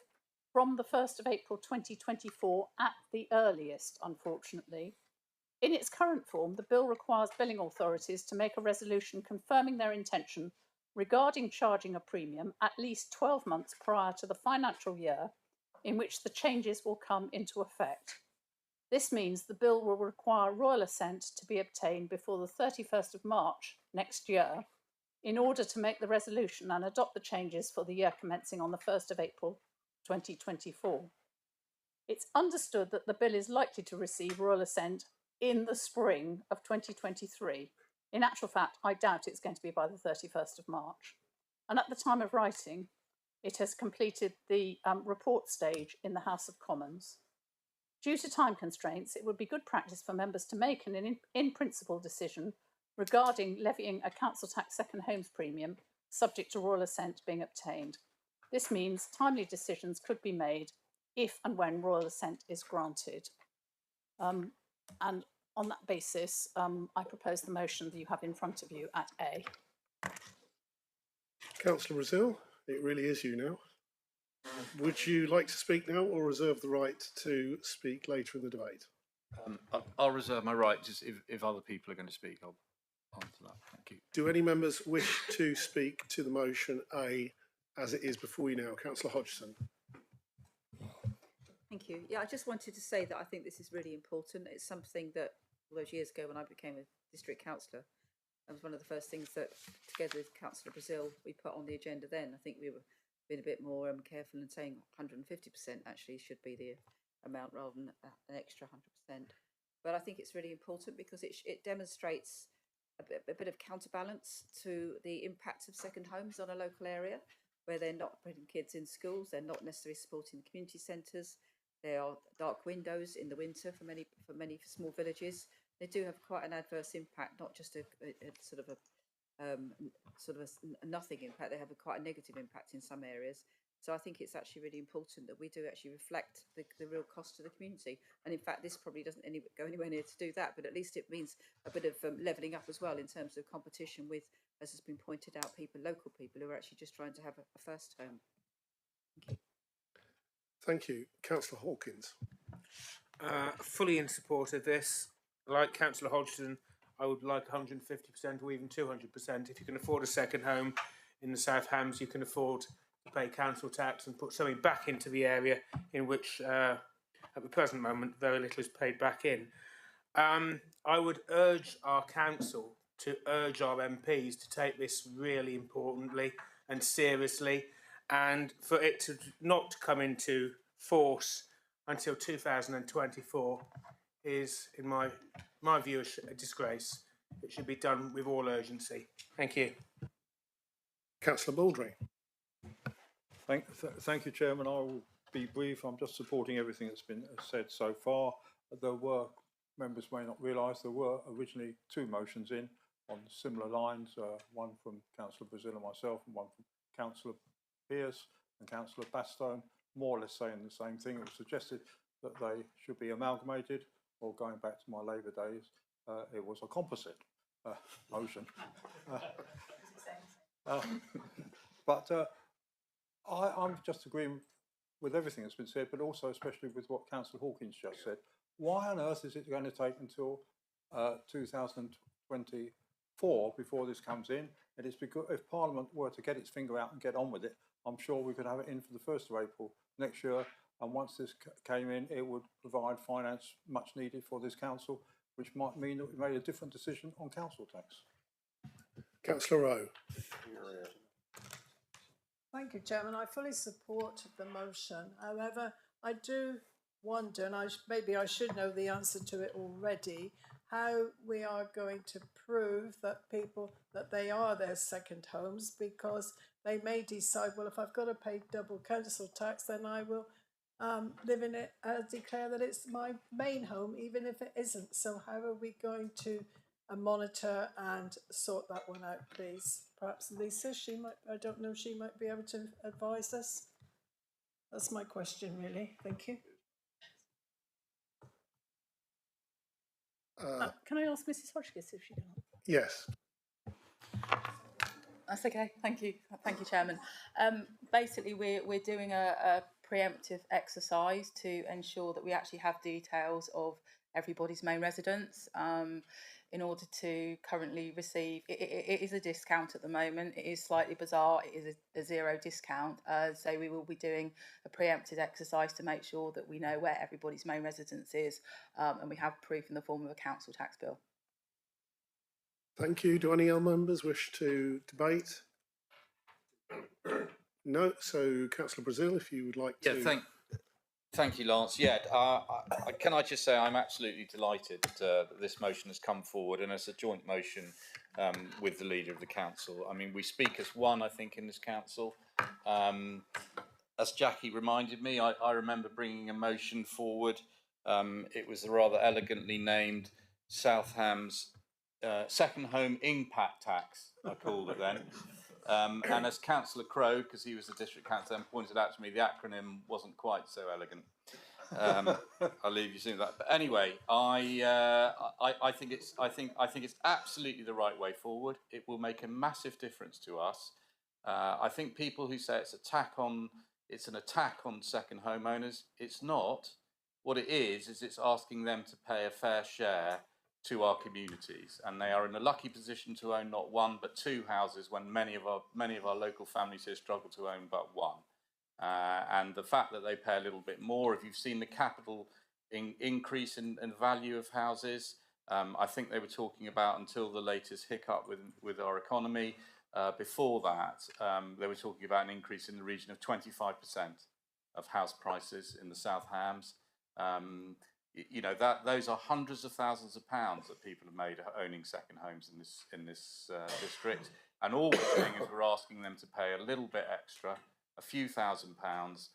from the 1st of April 2024 at the earliest, unfortunately. In its current form, the bill requires billing authorities to make a resolution confirming their intention regarding charging a premium at least 12 months prior to the financial year in which the changes will come into effect. This means the bill will require royal assent to be obtained before the 31st of March next year in order to make the resolution and adopt the changes for the year commencing on the 1st of April 2024. It's understood that the bill is likely to receive royal assent in the spring of 2023. In actual fact, I doubt it's going to be by the 31st of March. And at the time of writing, it has completed the report stage in the House of Commons. Due to time constraints, it would be good practice for members to make an in-principle decision regarding levying a council tax second homes premium subject to royal assent being obtained. This means timely decisions could be made if and when royal assent is granted. And on that basis, I propose the motion that you have in front of you at A. Councillor Brazil, it really is you now. Would you like to speak now or reserve the right to speak later in the debate? I'll reserve my right. Just if other people are going to speak, I'll answer that. Thank you. Do any members wish to speak to the motion A as it is before you now? Councillor Hodgson. Thank you. Yeah, I just wanted to say that I think this is really important. It's something that all those years ago when I became a district councillor, that was one of the first things that, together with Councillor Brazil, we put on the agenda then. I think we were being a bit more careful in saying 150% actually should be the amount rather than an extra 100%. But I think it's really important because it demonstrates a bit of counterbalance to the impact of second homes on a local area, where they're not putting kids in schools, they're not necessarily supporting the community centres. There are dark windows in the winter for many small villages. They do have quite an adverse impact, not just a nothing impact. They have quite a negative impact in some areas. So I think it's actually really important that we do actually reflect the real cost to the community. And in fact, this probably doesn't go anywhere near to do that, but at least it means a bit of levelling up as well in terms of competition with, as has been pointed out, local people who are actually just trying to have a first home. Thank you. Thank you. Councillor Hawkins. Fully in support of this. Like Councillor Hodgson, I would like 150% or even 200%. If you can afford a second home in the South Hams, you can afford to pay council tax and put something back into the area in which, at the present moment, very little is paid back in. I would urge our council to urge our MPs to take this really importantly and seriously, and for it to not come into force until 2024 is, in my view, a disgrace. It should be done with all urgency. Thank you. Councillor Baldry. Thank you, Chairman. I will be brief. I'm just supporting everything that's been said so far. There were, members may not realise, there were originally two motions in on similar lines, one from Councillor Brazil and myself, and one from Councillor Pearce and Councillor Bastone, more or less saying the same thing. It was suggested that they should be amalgamated, or going back to my Labour days, it was a composite motion. I'm just agreeing with everything that's been said, but also especially with what Councillor Hawkins just said. Why on earth is it going to take until 2024 before this comes in? It is because if Parliament were to get its finger out and get on with it, I'm sure we could have it in for the 1st of April next year. And once this came in, it would provide finance much needed for this council, which might mean that we made a different decision on council tax. Councillor Rowe. Thank you, Chairman. I fully support the motion. However, I do wonder, and maybe I should know the answer to it already, how we are going to prove that they are their second homes, because they may decide, well, if I've got to pay double council tax, then I will live in it, declare that it's my main home, even if it isn't. So how are we going to monitor and sort that one out, please? Perhaps Lisa, I don't know, she might be able to advise us. That's my question, really. Thank you. Can I ask Mrs. Hodgkiss if she can? Yes. That's okay. Thank you, Chairman. Basically, we're doing a preemptive exercise to ensure that we actually have details of everybody's main residence in order to currently receive. It is a discount at the moment. It is slightly bizarre. It is a zero discount. So we will be doing a preemptive exercise to make sure that we know where everybody's main residence is, and we have proof in the form of a council tax bill. Thank you. Do any other members wish to debate? No. So, Councillor Brazil, if you would like to. Yeah, thank you, Lance. Yeah, can I just say I'm absolutely delighted that this motion has come forward, and as a joint motion with the leader of the council. I mean, we speak as one, I think, in this council. As Jackie reminded me, I remember bringing a motion forward. It was rather elegantly named South Hams Second Home Impact Tax, I called it then. And as Councillor Crowe, because he was the district councillor, and pointed out to me, the acronym wasn't quite so elegant. I'll leave you soon with that. But anyway, I think it's absolutely the right way forward. It will make a massive difference to us. I think people who say it's an attack on second homeowners, it's not. What it is it's asking them to pay a fair share to our communities, and they are in a lucky position to own not one but two houses when many of our local families here struggle to own but one. And the fact that they pay a little bit more, if you've seen the capital increase in value of houses, I think they were talking about until the latest hiccup with our economy. Before that, they were talking about an increase in the region of 25% of house prices in the South Hams. You know, those are hundreds of thousands of pounds that people have made owning second homes in this district. And all we're doing is we're asking them to pay a little bit extra, a few £1,000s,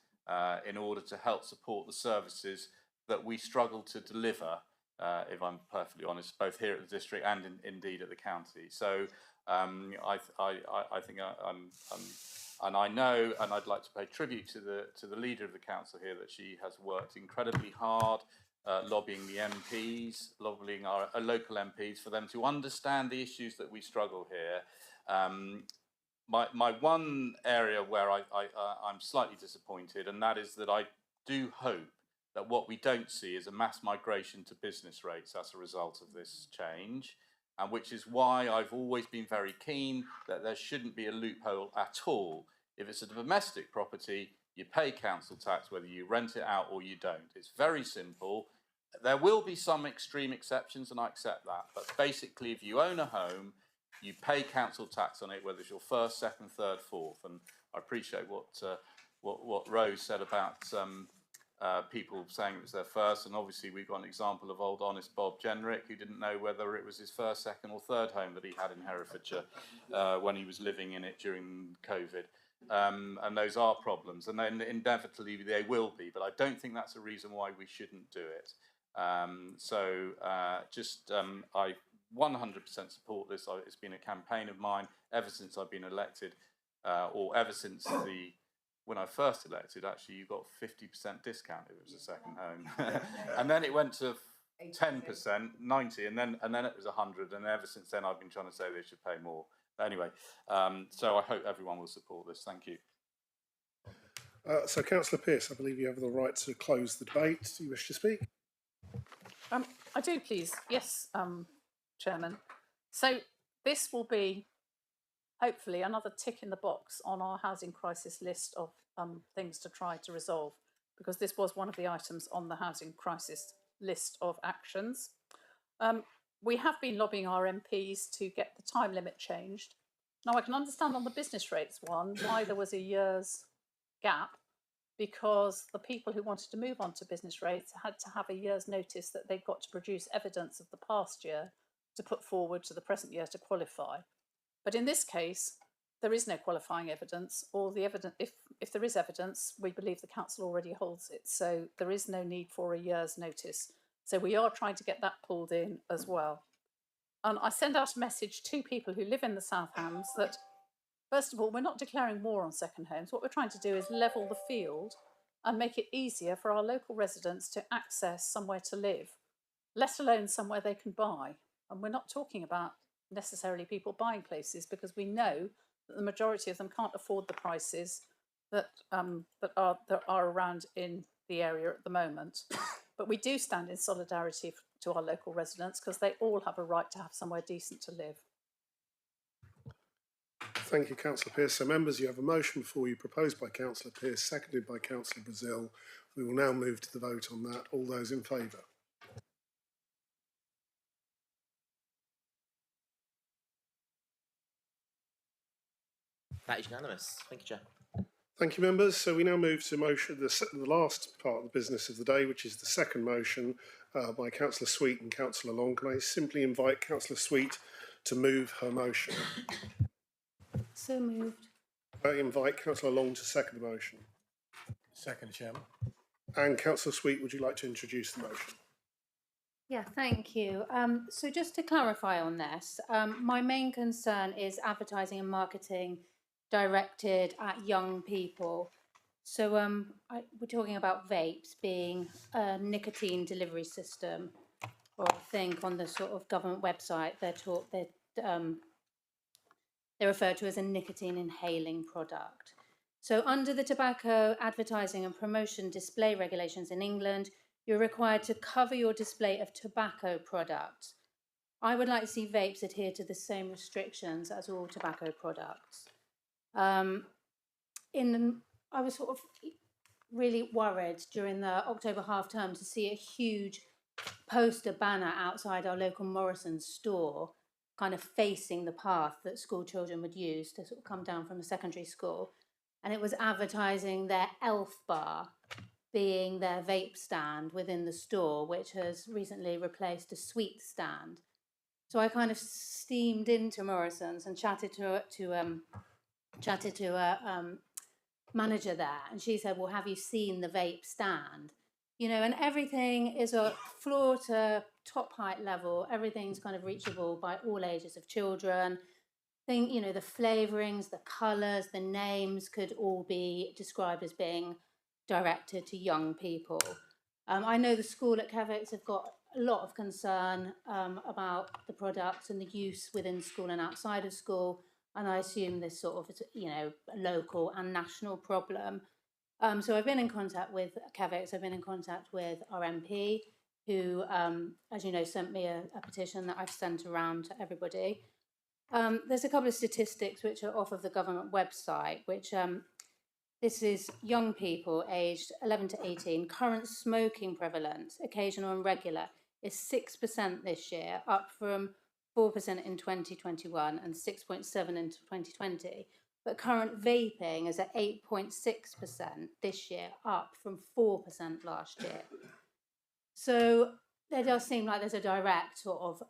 in order to help support the services that we struggle to deliver, if I'm perfectly honest, both here at the district and indeed at the county. So I think and I know, and I'd like to pay tribute to the leader of the council here, that she has worked incredibly hard, lobbying the MPs, lobbying our local MPs for them to understand the issues that we struggle here. My one area where I'm slightly disappointed, and that is that I do hope that what we don't see is a mass migration to business rates as a result of this change, and which is why I've always been very keen that there shouldn't be a loophole at all. If it's a domestic property, you pay council tax whether you rent it out or you don't. It's very simple. There will be some extreme exceptions, and I accept that, but basically if you own a home, you pay council tax on it, whether it's your first, second, third, fourth. And I appreciate what Rose said about people saying it was their first, and obviously we've got an example of old honest Bob Jenrick, who didn't know whether it was his first, second or third home that he had in Herefordshire when he was living in it during COVID. And those are problems, and then inevitably they will be, but I don't think that's a reason why we shouldn't do it. I 100% support this. It's been a campaign of mine ever since I've been elected, or ever since when I first elected. Actually, you got 50% discount if it was a second home, and then it went to 10%, 90, and then it was 100, and ever since then I've been trying to say they should pay more. Anyway, so I hope everyone will support this. Thank you. So, Councillor Pearce, I believe you have the right to close the debate. Do you wish to speak? I do, please. Yes, Chairman. So this will be hopefully another tick in the box on our housing crisis list of things to try to resolve, because this was one of the items on the housing crisis list of actions. We have been lobbying our MPs to get the time limit changed. Now, I can understand on the business rates one why there was a year's gap, because the people who wanted to move on to business rates had to have a year's notice that they'd got to produce evidence of the past year to put forward to the present year to qualify. But in this case, there is no qualifying evidence, or the evidence, if there is evidence, we believe the council already holds it. So there is no need for a year's notice. So we are trying to get that pulled in as well. And I send out a message to people who live in the South Hams that, first of all, we're not declaring war on second homes. What we're trying to do is level the field and make it easier for our local residents to access somewhere to live, let alone somewhere they can buy. And we're not talking about necessarily people buying places, because we know that the majority of them can't afford the prices that are around in the area at the moment. But we do stand in solidarity to our local residents, because they all have a right to have somewhere decent to live. Thank you, Councillor Pearce. So, members, you have a motion before you, proposed by Councillor Pearce, seconded by Councillor Brazil. We will now move to the vote on that. All those in favour? That is unanimous. Thank you, Chair. Thank you, members. So we now move to motion, the last part of the business of the day, which is the second motion by Councillor Sweet and Councillor Long. Can I simply invite Councillor Sweet to move her motion? So moved. I invite Councillor Long to second the motion. Second, Chairman. And Councillor Sweet, would you like to introduce the motion? Yeah, thank you. So just to clarify on this, my main concern is advertising and marketing directed at young people. So we're talking about vapes being a nicotine delivery system, or I think on the sort of government website they're referred to as a nicotine inhaling product. So under the Tobacco Advertising and Promotion Display Regulations in England, you're required to cover your display of tobacco products. I would like to see vapes adhere to the same restrictions as all tobacco products. I was sort of really worried during the October half term to see a huge poster banner outside our local Morrison's store, kind of facing the path that school children would use to sort of come down from a secondary school. And it was advertising their Elf Bar being their vape stand within the store, which has recently replaced a sweet stand. So I kind of steamed into Morrison's and chatted to a manager there, and she said, well, have you seen the vape stand? You know, and everything is a floor to top height level. Everything's kind of reachable by all ages of children. You know, the flavourings, the colours, the names could all be described as being directed to young people. I know the school at Kevix have got a lot of concern about the products and the use within school and outside of school. And I assume this sort of, you know, a local and national problem. So I've been in contact with Kevix, I've been in contact with our MP, who, as you know, sent me a petition that I've sent around to everybody. There's a couple of statistics which are off of the government website, which this is young people aged 11 to 18. Current smoking prevalence, occasional and regular, is 6% this year, up from 4% in 2021 and 6.7% in 2020. But current vaping is at 8.6% this year, up from 4% last year. So there does seem like there's a direct sort of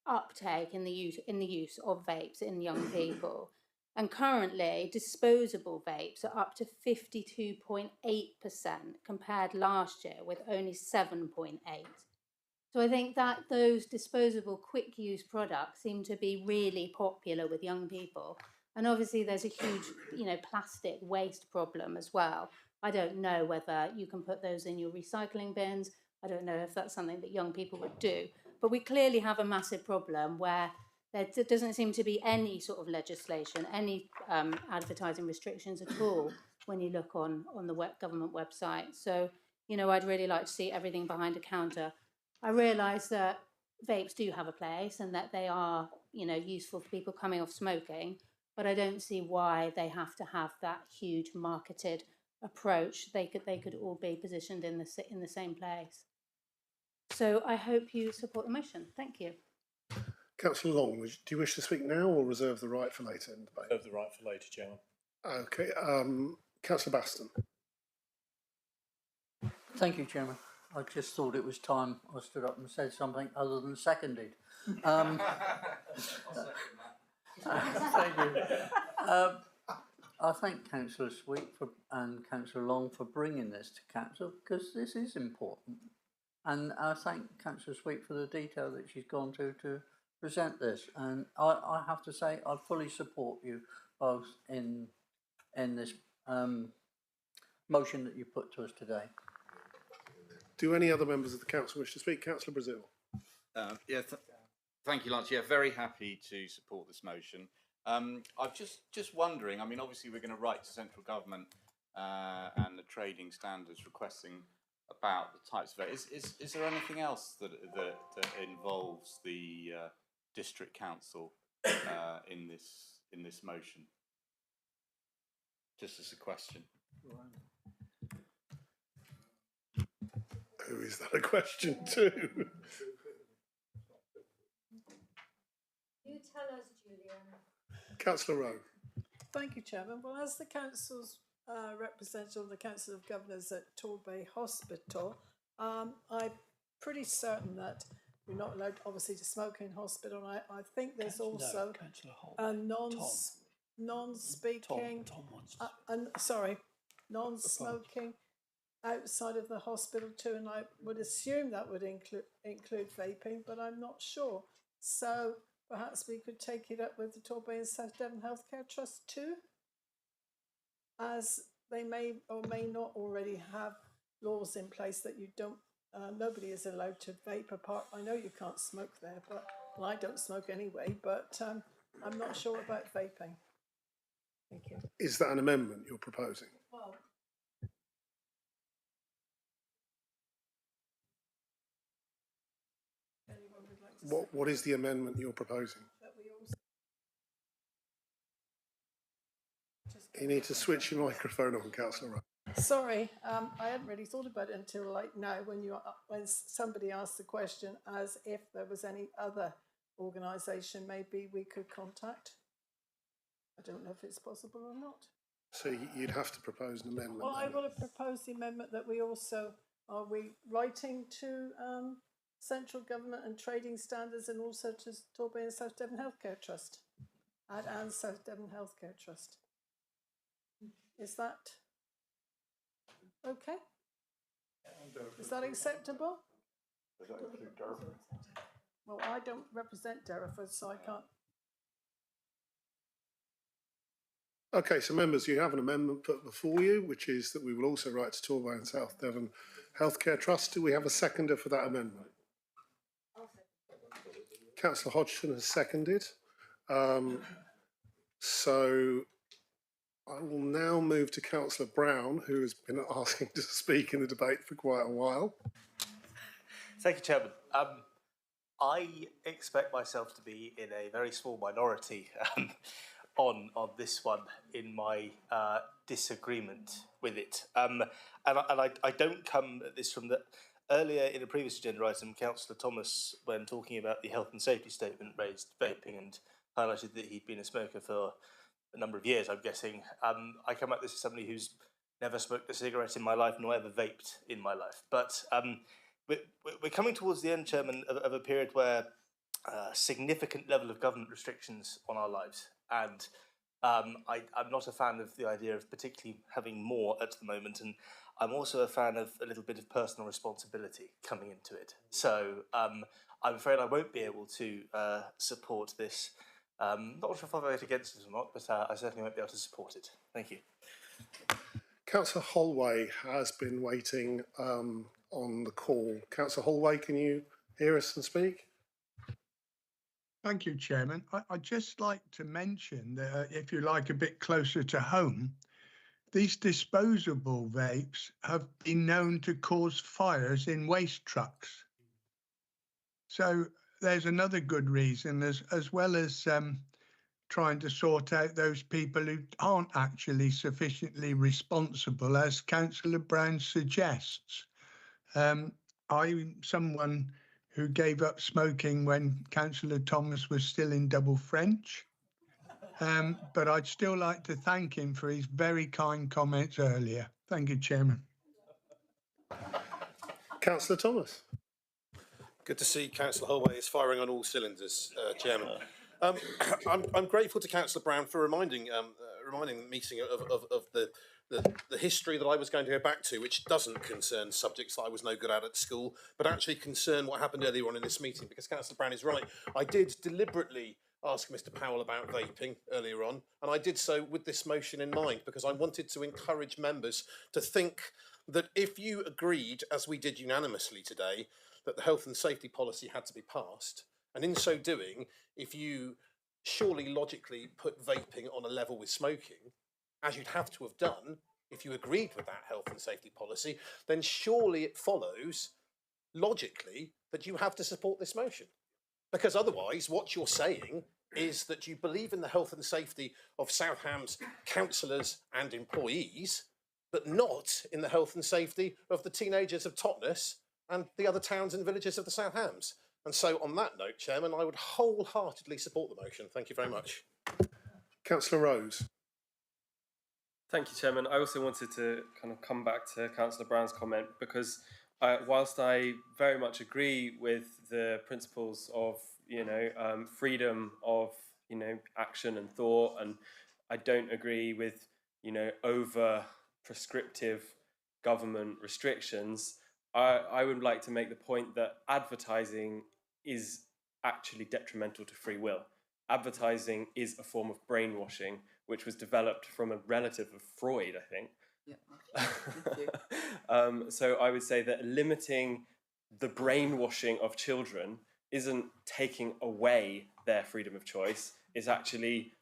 uptake in the use of vapes in young people. And currently, disposable vapes are up to 52.8% compared last year with only 7.8%. So I think that those disposable quick use products seem to be really popular with young people. And obviously there's a huge, you know, plastic waste problem as well. I don't know whether you can put those in your recycling bins. I don't know if that's something that young people would do. But we clearly have a massive problem where there doesn't seem to be any sort of legislation, any advertising restrictions at all when you look on the government website. So, you know, I'd really like to see everything behind a counter. I realise that vapes do have a place and that they are, you know, useful for people coming off smoking, but I don't see why they have to have that huge marketed approach. They could all be positioned in the same place. So I hope you support the motion. Thank you. Councillor Long, do you wish to speak now or reserve the right for later in the debate? Reserve the right for later, Chairman. Okay, Councillor Baston. Thank you, Chairman. I just thought it was time I stood up and said something other than seconded. Thank you. I thank Councillor Sweet and Councillor Long for bringing this to Council, because this is important. And I thank Councillor Sweet for the detail that she's gone to present this. And I have to say I fully support you both in this motion that you put to us today. Do any other members of the council wish to speak? Councillor Brazil. Thank you, Lance. Yeah, very happy to support this motion. I'm just wondering, I mean, obviously we're going to write to central government and the trading standards requesting about the types of it. Is there anything else that involves the district council in this motion? Just as a question. Who is that a question to? You tell us, Julian. Councillor Rowe. Thank you, Chairman. Well, as the council's representative of the Council of Governors at Torbay Hospital, I'm pretty certain that we're not allowed, obviously, to smoke in hospital. I think there's also a non-speaking, non-smoking outside of the hospital too, and I would assume that would include vaping, but I'm not sure. So perhaps we could take it up with the Torbay and South Devon Healthcare Trust too, as they may or may not already have laws in place that you don't, nobody is allowed to vape apart. I know you can't smoke there, but well, I don't smoke anyway, but I'm not sure about vaping. Thank you. Is that an amendment you're proposing? Well, anyone would like to say What is the amendment you're proposing? that we also You need to switch your microphone on, Councillor Wright. Sorry, I hadn't really thought about it until like now when somebody asked the question as if there was any other organisation maybe we could contact. I don't know if it's possible or not. So you'd have to propose an amendment. Well, I then. want to propose the amendment that we also, are we writing to central government and trading standards and also to Torbay and South Devon Healthcare Trust and South Devon Healthcare Trust. Is that okay? Is that acceptable? Does that include Derby? Well, I don't represent Derriford, so I can't. Okay, so members, you have an amendment put before you, which is that we will also write to Torbay and South Devon Healthcare Trust. Do we have a seconder for that amendment? Councillor Hodgson has seconded. So I will now move to Councillor Brown, who has been asking to speak in the debate for quite a while. Thank you, Chairman. I expect myself to be in a very small minority on this one in my disagreement with it. And I don't come at this from the... Earlier in a previous agenda item, Councillor Thomas, when talking about the health and safety statement, raised vaping and highlighted that he'd been a smoker for a number of years, I'm guessing. I come at this as somebody who's never smoked a cigarette in my life, nor ever vaped in my life. But we're coming towards the end, Chairman, of a period where significant level of government restrictions on our lives. And I'm not a fan of the idea of particularly having more at the moment. And I'm also a fan of a little bit of personal responsibility coming into it. So I'm afraid I won't be able to support this. Not sure if I'll vote against it or not, but I certainly won't be able to support it. Thank you. Councillor Holway has been waiting on the call. Councillor Holway, can you hear us and speak? Thank you, Chairman. I'd just like to mention that, if you like, a bit closer to home, these disposable vapes have been known to cause fires in waste trucks. So there's another good reason, as well as trying to sort out those people who aren't actually sufficiently responsible, as Councillor Brown suggests. I'm someone who gave up smoking when Councillor Thomas was still in double French. But I'd still like to thank him for his very kind comments earlier. Thank you, Chairman. Councillor Thomas. Good to see Councillor Holway is firing on all cylinders, Chairman. I'm grateful to Councillor Brown for reminding the meeting of the history that I was going to go back to, which doesn't concern subjects that I was no good at school, but actually concern what happened earlier on in this meeting, because Councillor Brown is right. I did deliberately ask Mr Powell about vaping earlier on, and I did so with this motion in mind, because I wanted to encourage members to think that if you agreed, as we did unanimously today, that the health and safety policy had to be passed, and in so doing, if you surely logically put vaping on a level with smoking, as you'd have to have done if you agreed with that health and safety policy, then surely it follows logically that you have to support this motion. Because otherwise, what you're saying is that you believe in the health and safety of South Hams councillors and employees, but not in the health and safety of the teenagers of Totnes and the other towns and villages of the South Hams. And so on that note, Chairman, I would wholeheartedly support the motion. Thank you very much. Councillor Rose. Thank you, Chairman. I also wanted to kind of come back to Councillor Brown's comment, because whilst I very much agree with the principles of, freedom of, action and thought, and I don't agree with, over prescriptive government restrictions, I would like to make the point that advertising is actually detrimental to free will. Advertising is a form of brainwashing, which was developed from a relative of Freud, I think. So I would say that limiting the brainwashing of children isn't taking away their freedom of choice, is actually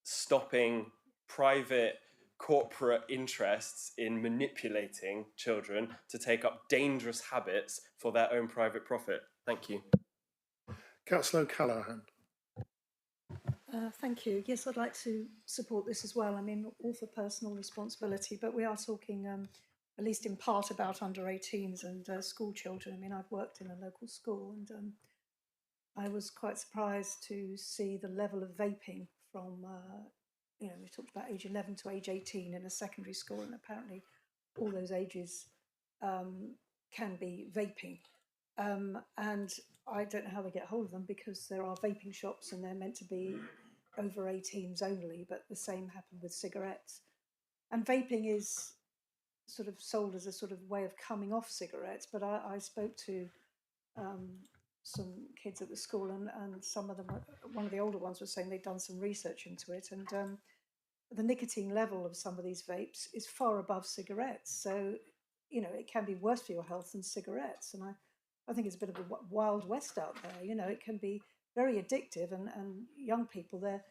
stopping private corporate interests in manipulating children to take up dangerous habits for their own private profit. Thank you. Councillor O'Callaghan. Thank you. Yes, I'd like to support this as well. I mean, all for personal responsibility, but we are talking, at least in part, about under 18s and school children. I mean, I've worked in a local school, and I was quite surprised to see the level of vaping from, you know, we talked about age 11 to age 18 in a secondary school, and apparently all those ages can be vaping. And I don't know how they get hold of them, because there are vaping shops and they're meant to be over 18s only, but the same happened with cigarettes. And vaping is sort of sold as a sort of way of coming off cigarettes, but I spoke to some kids at the school, and some of them, one of the older ones was saying they'd done some research into it, and the nicotine level of some of these vapes is far above cigarettes. So, you know, it can be worse for your health than cigarettes. And I think it's a bit of a wild west out there. You know, it can be very addictive, and young people, their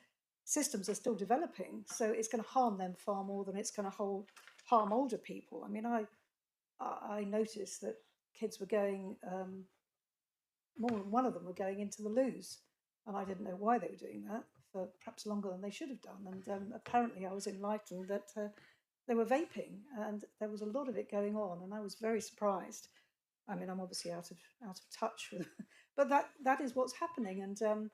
systems are still developing. So it's going to harm them far more than it's going to harm older people. I mean, I noticed that kids were going, more than one of them were going into the loos, and I didn't know why they were doing that for perhaps longer than they should have done. And apparently I was enlightened that they were vaping, and there was a lot of it going on, and I was very surprised. I mean, I'm obviously out of touch with, but that is what's happening. And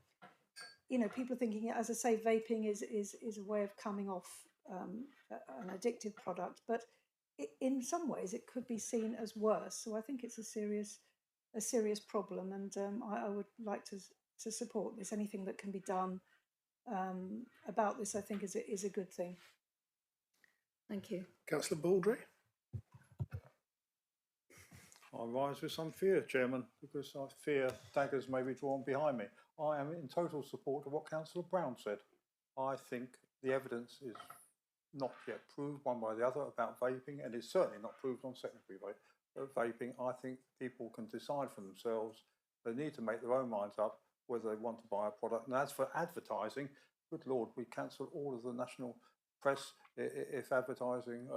you know, people are thinking, as I say, vaping is a way of coming off an addictive product, but in some ways it could be seen as worse. So I think it's a serious problem, and I would like to support this. Anything that can be done about this, I think, is a good thing. Thank you. Councillor Baldry. I rise with some fear, Chairman, because I fear daggers may be drawn behind me. I am in total support of what Councillor Brown said. I think the evidence is not yet proved one way or the other about vaping, and it's certainly not proved on secondary vaping. I think people can decide for themselves. They need to make their own minds up whether they want to buy a product. And as for advertising, good Lord, we cancel all of the national press if advertising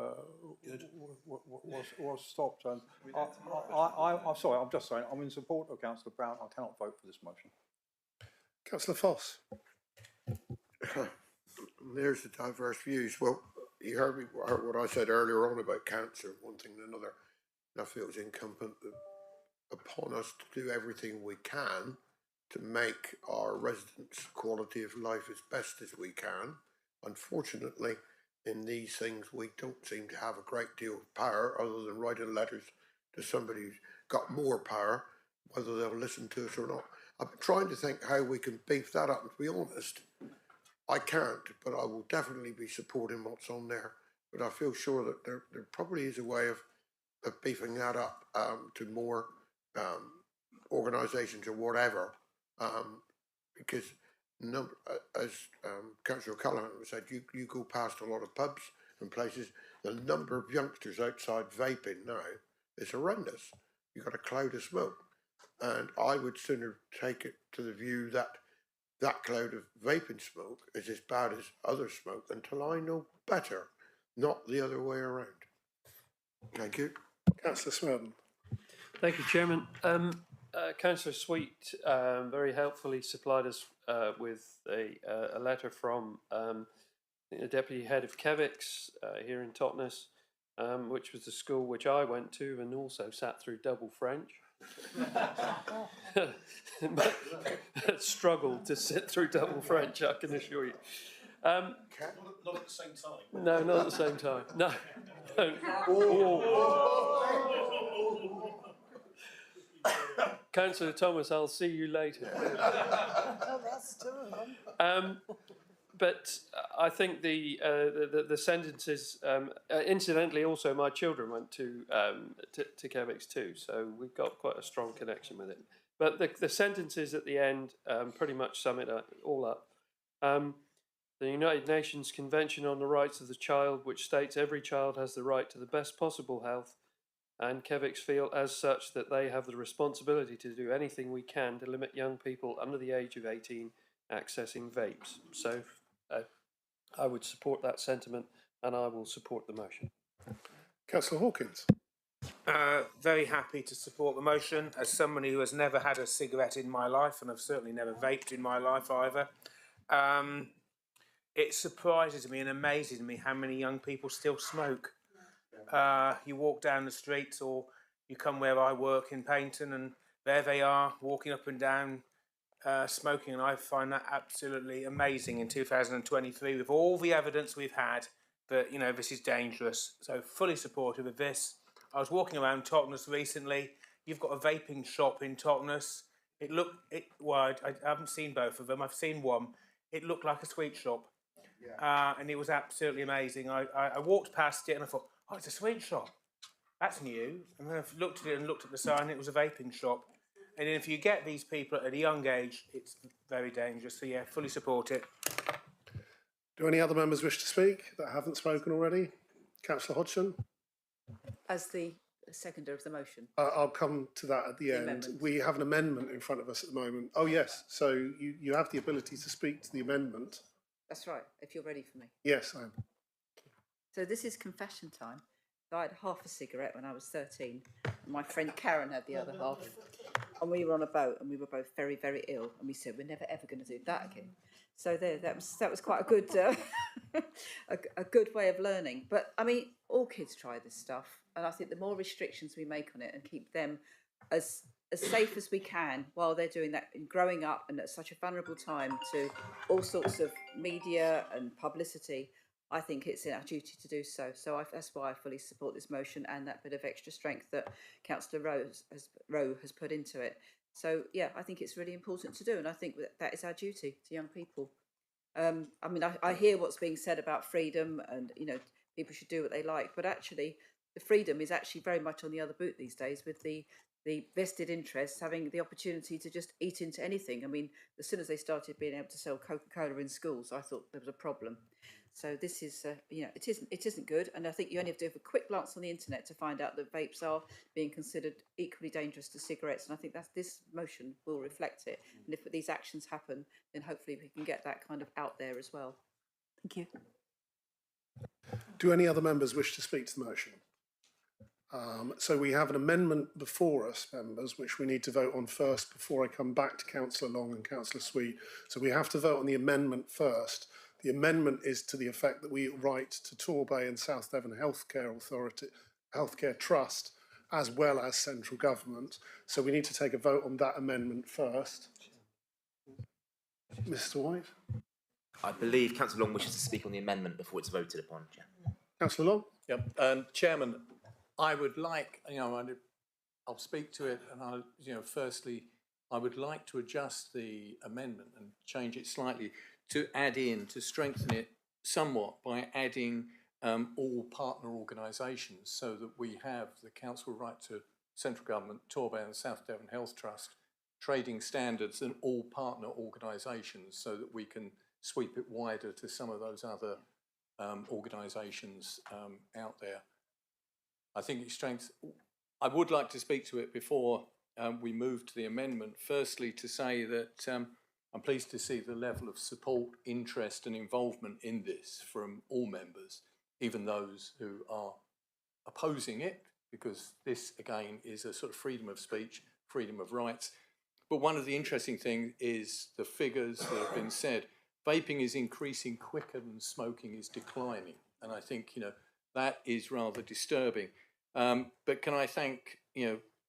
was stopped. And I'm sorry, I'm just saying, I'm in support of Councillor Brown. I cannot vote for this motion. Councillor Foss. There's the diverse views. Well, you heard what I said earlier on about cancer, one thing and another. And I feel it's incumbent upon us to do everything we can to make our residents' quality of life as best as we can. Unfortunately, in these things, we don't seem to have a great deal of power other than writing letters to somebody who's got more power, whether they'll listen to us or not. I've been trying to think how we can beef that up, and to be honest, I can't, but I will definitely be supporting what's on there. But I feel sure that there probably is a way of beefing that up to more organisations or whatever, because as Councillor O'Callaghan said, you go past a lot of pubs and places, the number of youngsters outside vaping now is horrendous. You've got a cloud of smoke. And I would sooner take it to the view that that cloud of vaping smoke is as bad as other smoke until I know better, not the other way around. Thank you. Councillor Smurden. Thank you, Chairman. Councillor Sweet very helpfully supplied us with a letter from the Deputy Head of Kevix here in Totnes, which was the school which I went to and also sat through double French. But struggled to sit through double French, I can assure you. Not at the same time. No, not at the same time. No. Councillor Thomas, I'll see you later. Oh, that's too long. but I think the sentences. Incidentally, also my children went to Kevix too, so we've got quite a strong connection with it. But the sentences at the end pretty much sum it all up. The United Nations Convention on the Rights of the Child, which states every child has the right to the best possible health, and Kevix feel as such that they have the responsibility to do anything we can to limit young people under the age of 18 accessing vapes. So I would support that sentiment, and I will support the motion. Councillor Hawkins. Very happy to support the motion as somebody who has never had a cigarette in my life, and I've certainly never vaped in my life either. It surprises me and amazes me how many young people still smoke. You walk down the streets, or you come where I work in Paignton, and there they are walking up and down smoking, and I find that absolutely amazing in 2023 with all the evidence we've had that, you know, this is dangerous. So fully supportive of this. I was walking around Totnes recently. You've got a vaping shop in Totnes. I haven't seen both of them. I've seen one. It looked like a sweet shop. And it was absolutely amazing. I walked past it and I thought, oh, it's a sweet shop. That's new. And then I looked at it and looked at the sign, and it was a vaping shop. And if you get these people at a young age, it's very dangerous. So yeah, fully support it. Do any other members wish to speak that haven't spoken already? Councillor Hodgson? As the seconder of the motion. I'll come to that at the end. Amendment. We have an amendment in front of us at the moment. Oh yes, so you have the ability to speak to the amendment. That's right, if you're ready for me. Yes, I am. So this is confession time. I had half a cigarette when I was 13, and my friend Karen had the other half. And we were on a boat, and we were both very, very ill, and we said we're never ever going to do that again. So that was quite a good a good way of learning. But I mean, all kids try this stuff, and I think the more restrictions we make on it and keep them as safe as we can while they're doing that and growing up and at such a vulnerable time to all sorts of media and publicity, I think it's our duty to do so. So that's why I fully support this motion and that bit of extra strength that Councillor Rowe has put into it. So yeah, I think it's really important to do, and I think that is our duty to young people. I mean, I hear what's being said about freedom and, you know, people should do what they like, but actually the freedom is actually very much on the other boot these days with the vested interests having the opportunity to just eat into anything. I mean, as soon as they started being able to sell Coca-Cola in schools, I thought there was a problem. So this is, you know, it isn't good. And I think you only have to have a quick glance on the internet to find out that vapes are being considered equally dangerous to cigarettes. And I think this motion will reflect it. And if these actions happen, then hopefully we can get that kind of out there as well. Thank you. Do any other members wish to speak to the motion? So we have an amendment before us, members, which we need to vote on first before I come back to Councillor Long and Councillor Sweet. So we have to vote on the amendment first. The amendment is to the effect that we write to Torbay and South Devon Healthcare Authority, Healthcare Trust, as well as central government. So we need to take a vote on that amendment first. Mr. White? I believe Councillor Long wishes to speak on the amendment before it's voted upon, Chair. Councillor Long? Yep. Chairman, I would like, I'll speak to it, and firstly, I would like to adjust the amendment and change it slightly to strengthen it somewhat by adding all partner organisations, so that we have the Council Right to Central Government, Torbay and South Devon Health Trust, trading standards and all partner organisations, so that we can sweep it wider to some of those other organisations out there. I think it's strength. I would like to speak to it before we move to the amendment. Firstly, to say that I'm pleased to see the level of support, interest and involvement in this from all members, even those who are opposing it, because this, again, is a sort of freedom of speech, freedom of rights. But one of the interesting things is the figures that have been said. Vaping is increasing quicker than smoking is declining. And I think, that is rather disturbing. But can I thank,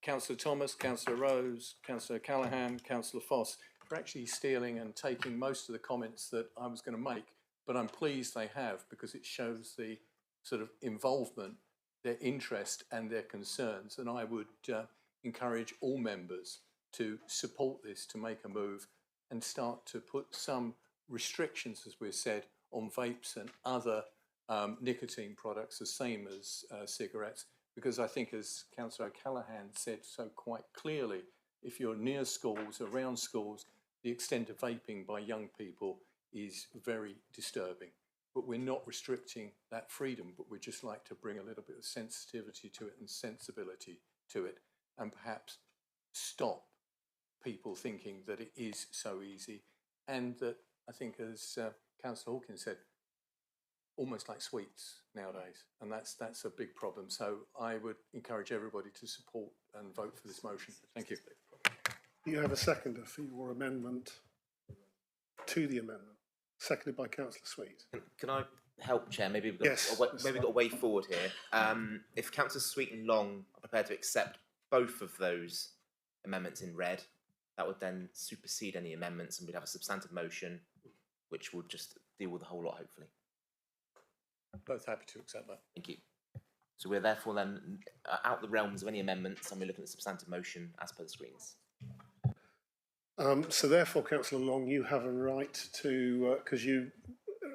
Councillor Thomas, Councillor Rose, Councillor Callaghan, Councillor Foss for actually stealing and taking most of the comments that I was going to make. But I'm pleased they have, because it shows the sort of involvement, their interest and their concerns. And I would encourage all members to support this, to make a move and start to put some restrictions, as we've said, on vapes and other nicotine products, the same as cigarettes, because I think, as Councillor O'Callaghan said so quite clearly, if you're near schools, around schools, the extent of vaping by young people is very disturbing. But we're not restricting that freedom, but we'd just like to bring a little bit of sensitivity to it and sensibility to it, and perhaps stop people thinking that it is so easy, and that, I think, as Councillor Hawkins said, almost like sweets nowadays, and that's a big problem. So I would encourage everybody to support and vote for this motion. Thank you. You have a seconder for your amendment to the amendment, seconded by Councillor Sweet. Can I help, Chair? Maybe we've got, Yes, maybe we've got a way forward here. If Councillor Sweet and Long are prepared to accept both of those amendments in red, that would then supersede any amendments, and we'd have a substantive motion, which would just deal with the whole lot, hopefully. Both happy to accept that. Thank you. So we're therefore then out the realms of any amendments, and we're looking at substantive motion as per the screens. So therefore, Councillor Long, you have a right to, because you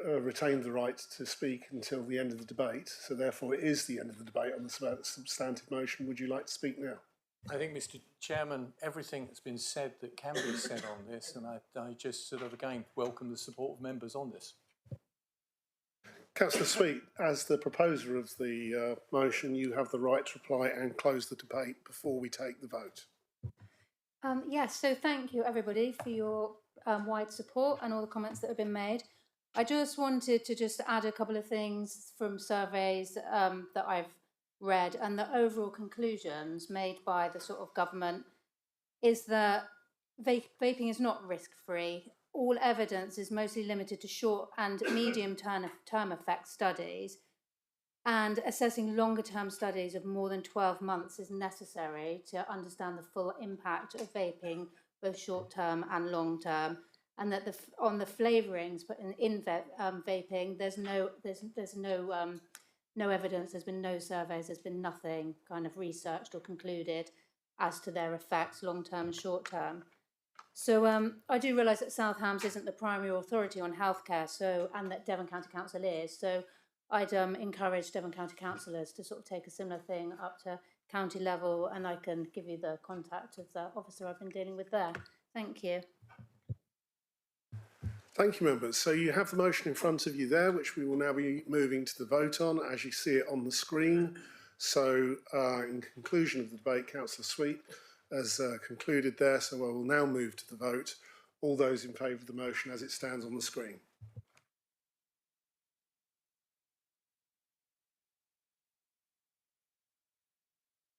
retained the right to speak until the end of the debate, so therefore it is the end of the debate on the substantive motion. Would you like to speak now? I think, Mr. Chairman, everything that's been said that can be said on this, and I just sort of again welcome the support of members on this. Councillor Sweet, as the proposer of the motion, you have the right to reply and close the debate before we take the vote. Yes, so thank you everybody for your wide support and all the comments that have been made. I just wanted to just add a couple of things from surveys that I've read, and the overall conclusions made by the sort of government is that vaping is not risk-free. All evidence is mostly limited to short and medium-term effect studies, and assessing longer-term studies of more than 12 months is necessary to understand the full impact of vaping, both short-term and long-term, and that on the flavourings, but in vaping, there's no evidence, there's been no surveys, there's been nothing kind of researched or concluded as to their effects long-term and short-term. So I do realise that South Hams isn't the primary authority on healthcare, and that Devon County Council is. So I'd encourage Devon County councillors to sort of take a similar thing up to county level, and I can give you the contact of the officer I've been dealing with there. Thank you. Thank you, members. So you have the motion in front of you there, which we will now be moving to the vote on, as you see it on the screen. So in conclusion of the debate, Councillor Sweet has concluded there, so I will now move to the vote. All those in favour of the motion as it stands on the screen.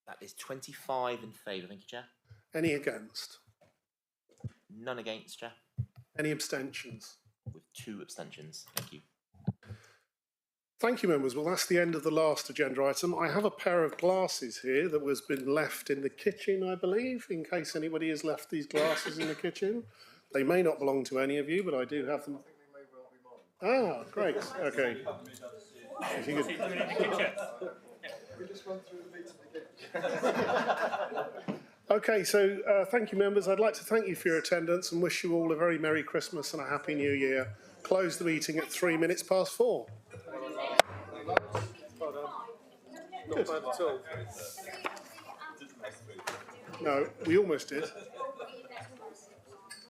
That is 25 in favour. Thank you, Chair. Any against? None against, Chair. Any abstentions? With 2 abstentions. Thank you. Thank you, members. Well, that's the end of the last agenda item. I have a pair of glasses here that was been left in the kitchen, I believe, in case anybody has left these glasses in the kitchen. They may not belong to any of you, but I do have them. Ah, great. Okay. If you could... Okay, so thank you, members. I'd like to thank you for your attendance and wish you all a very Merry Christmas and a Happy New Year. Close the meeting at 3 minutes past 4. Not bad at all. No, we almost did.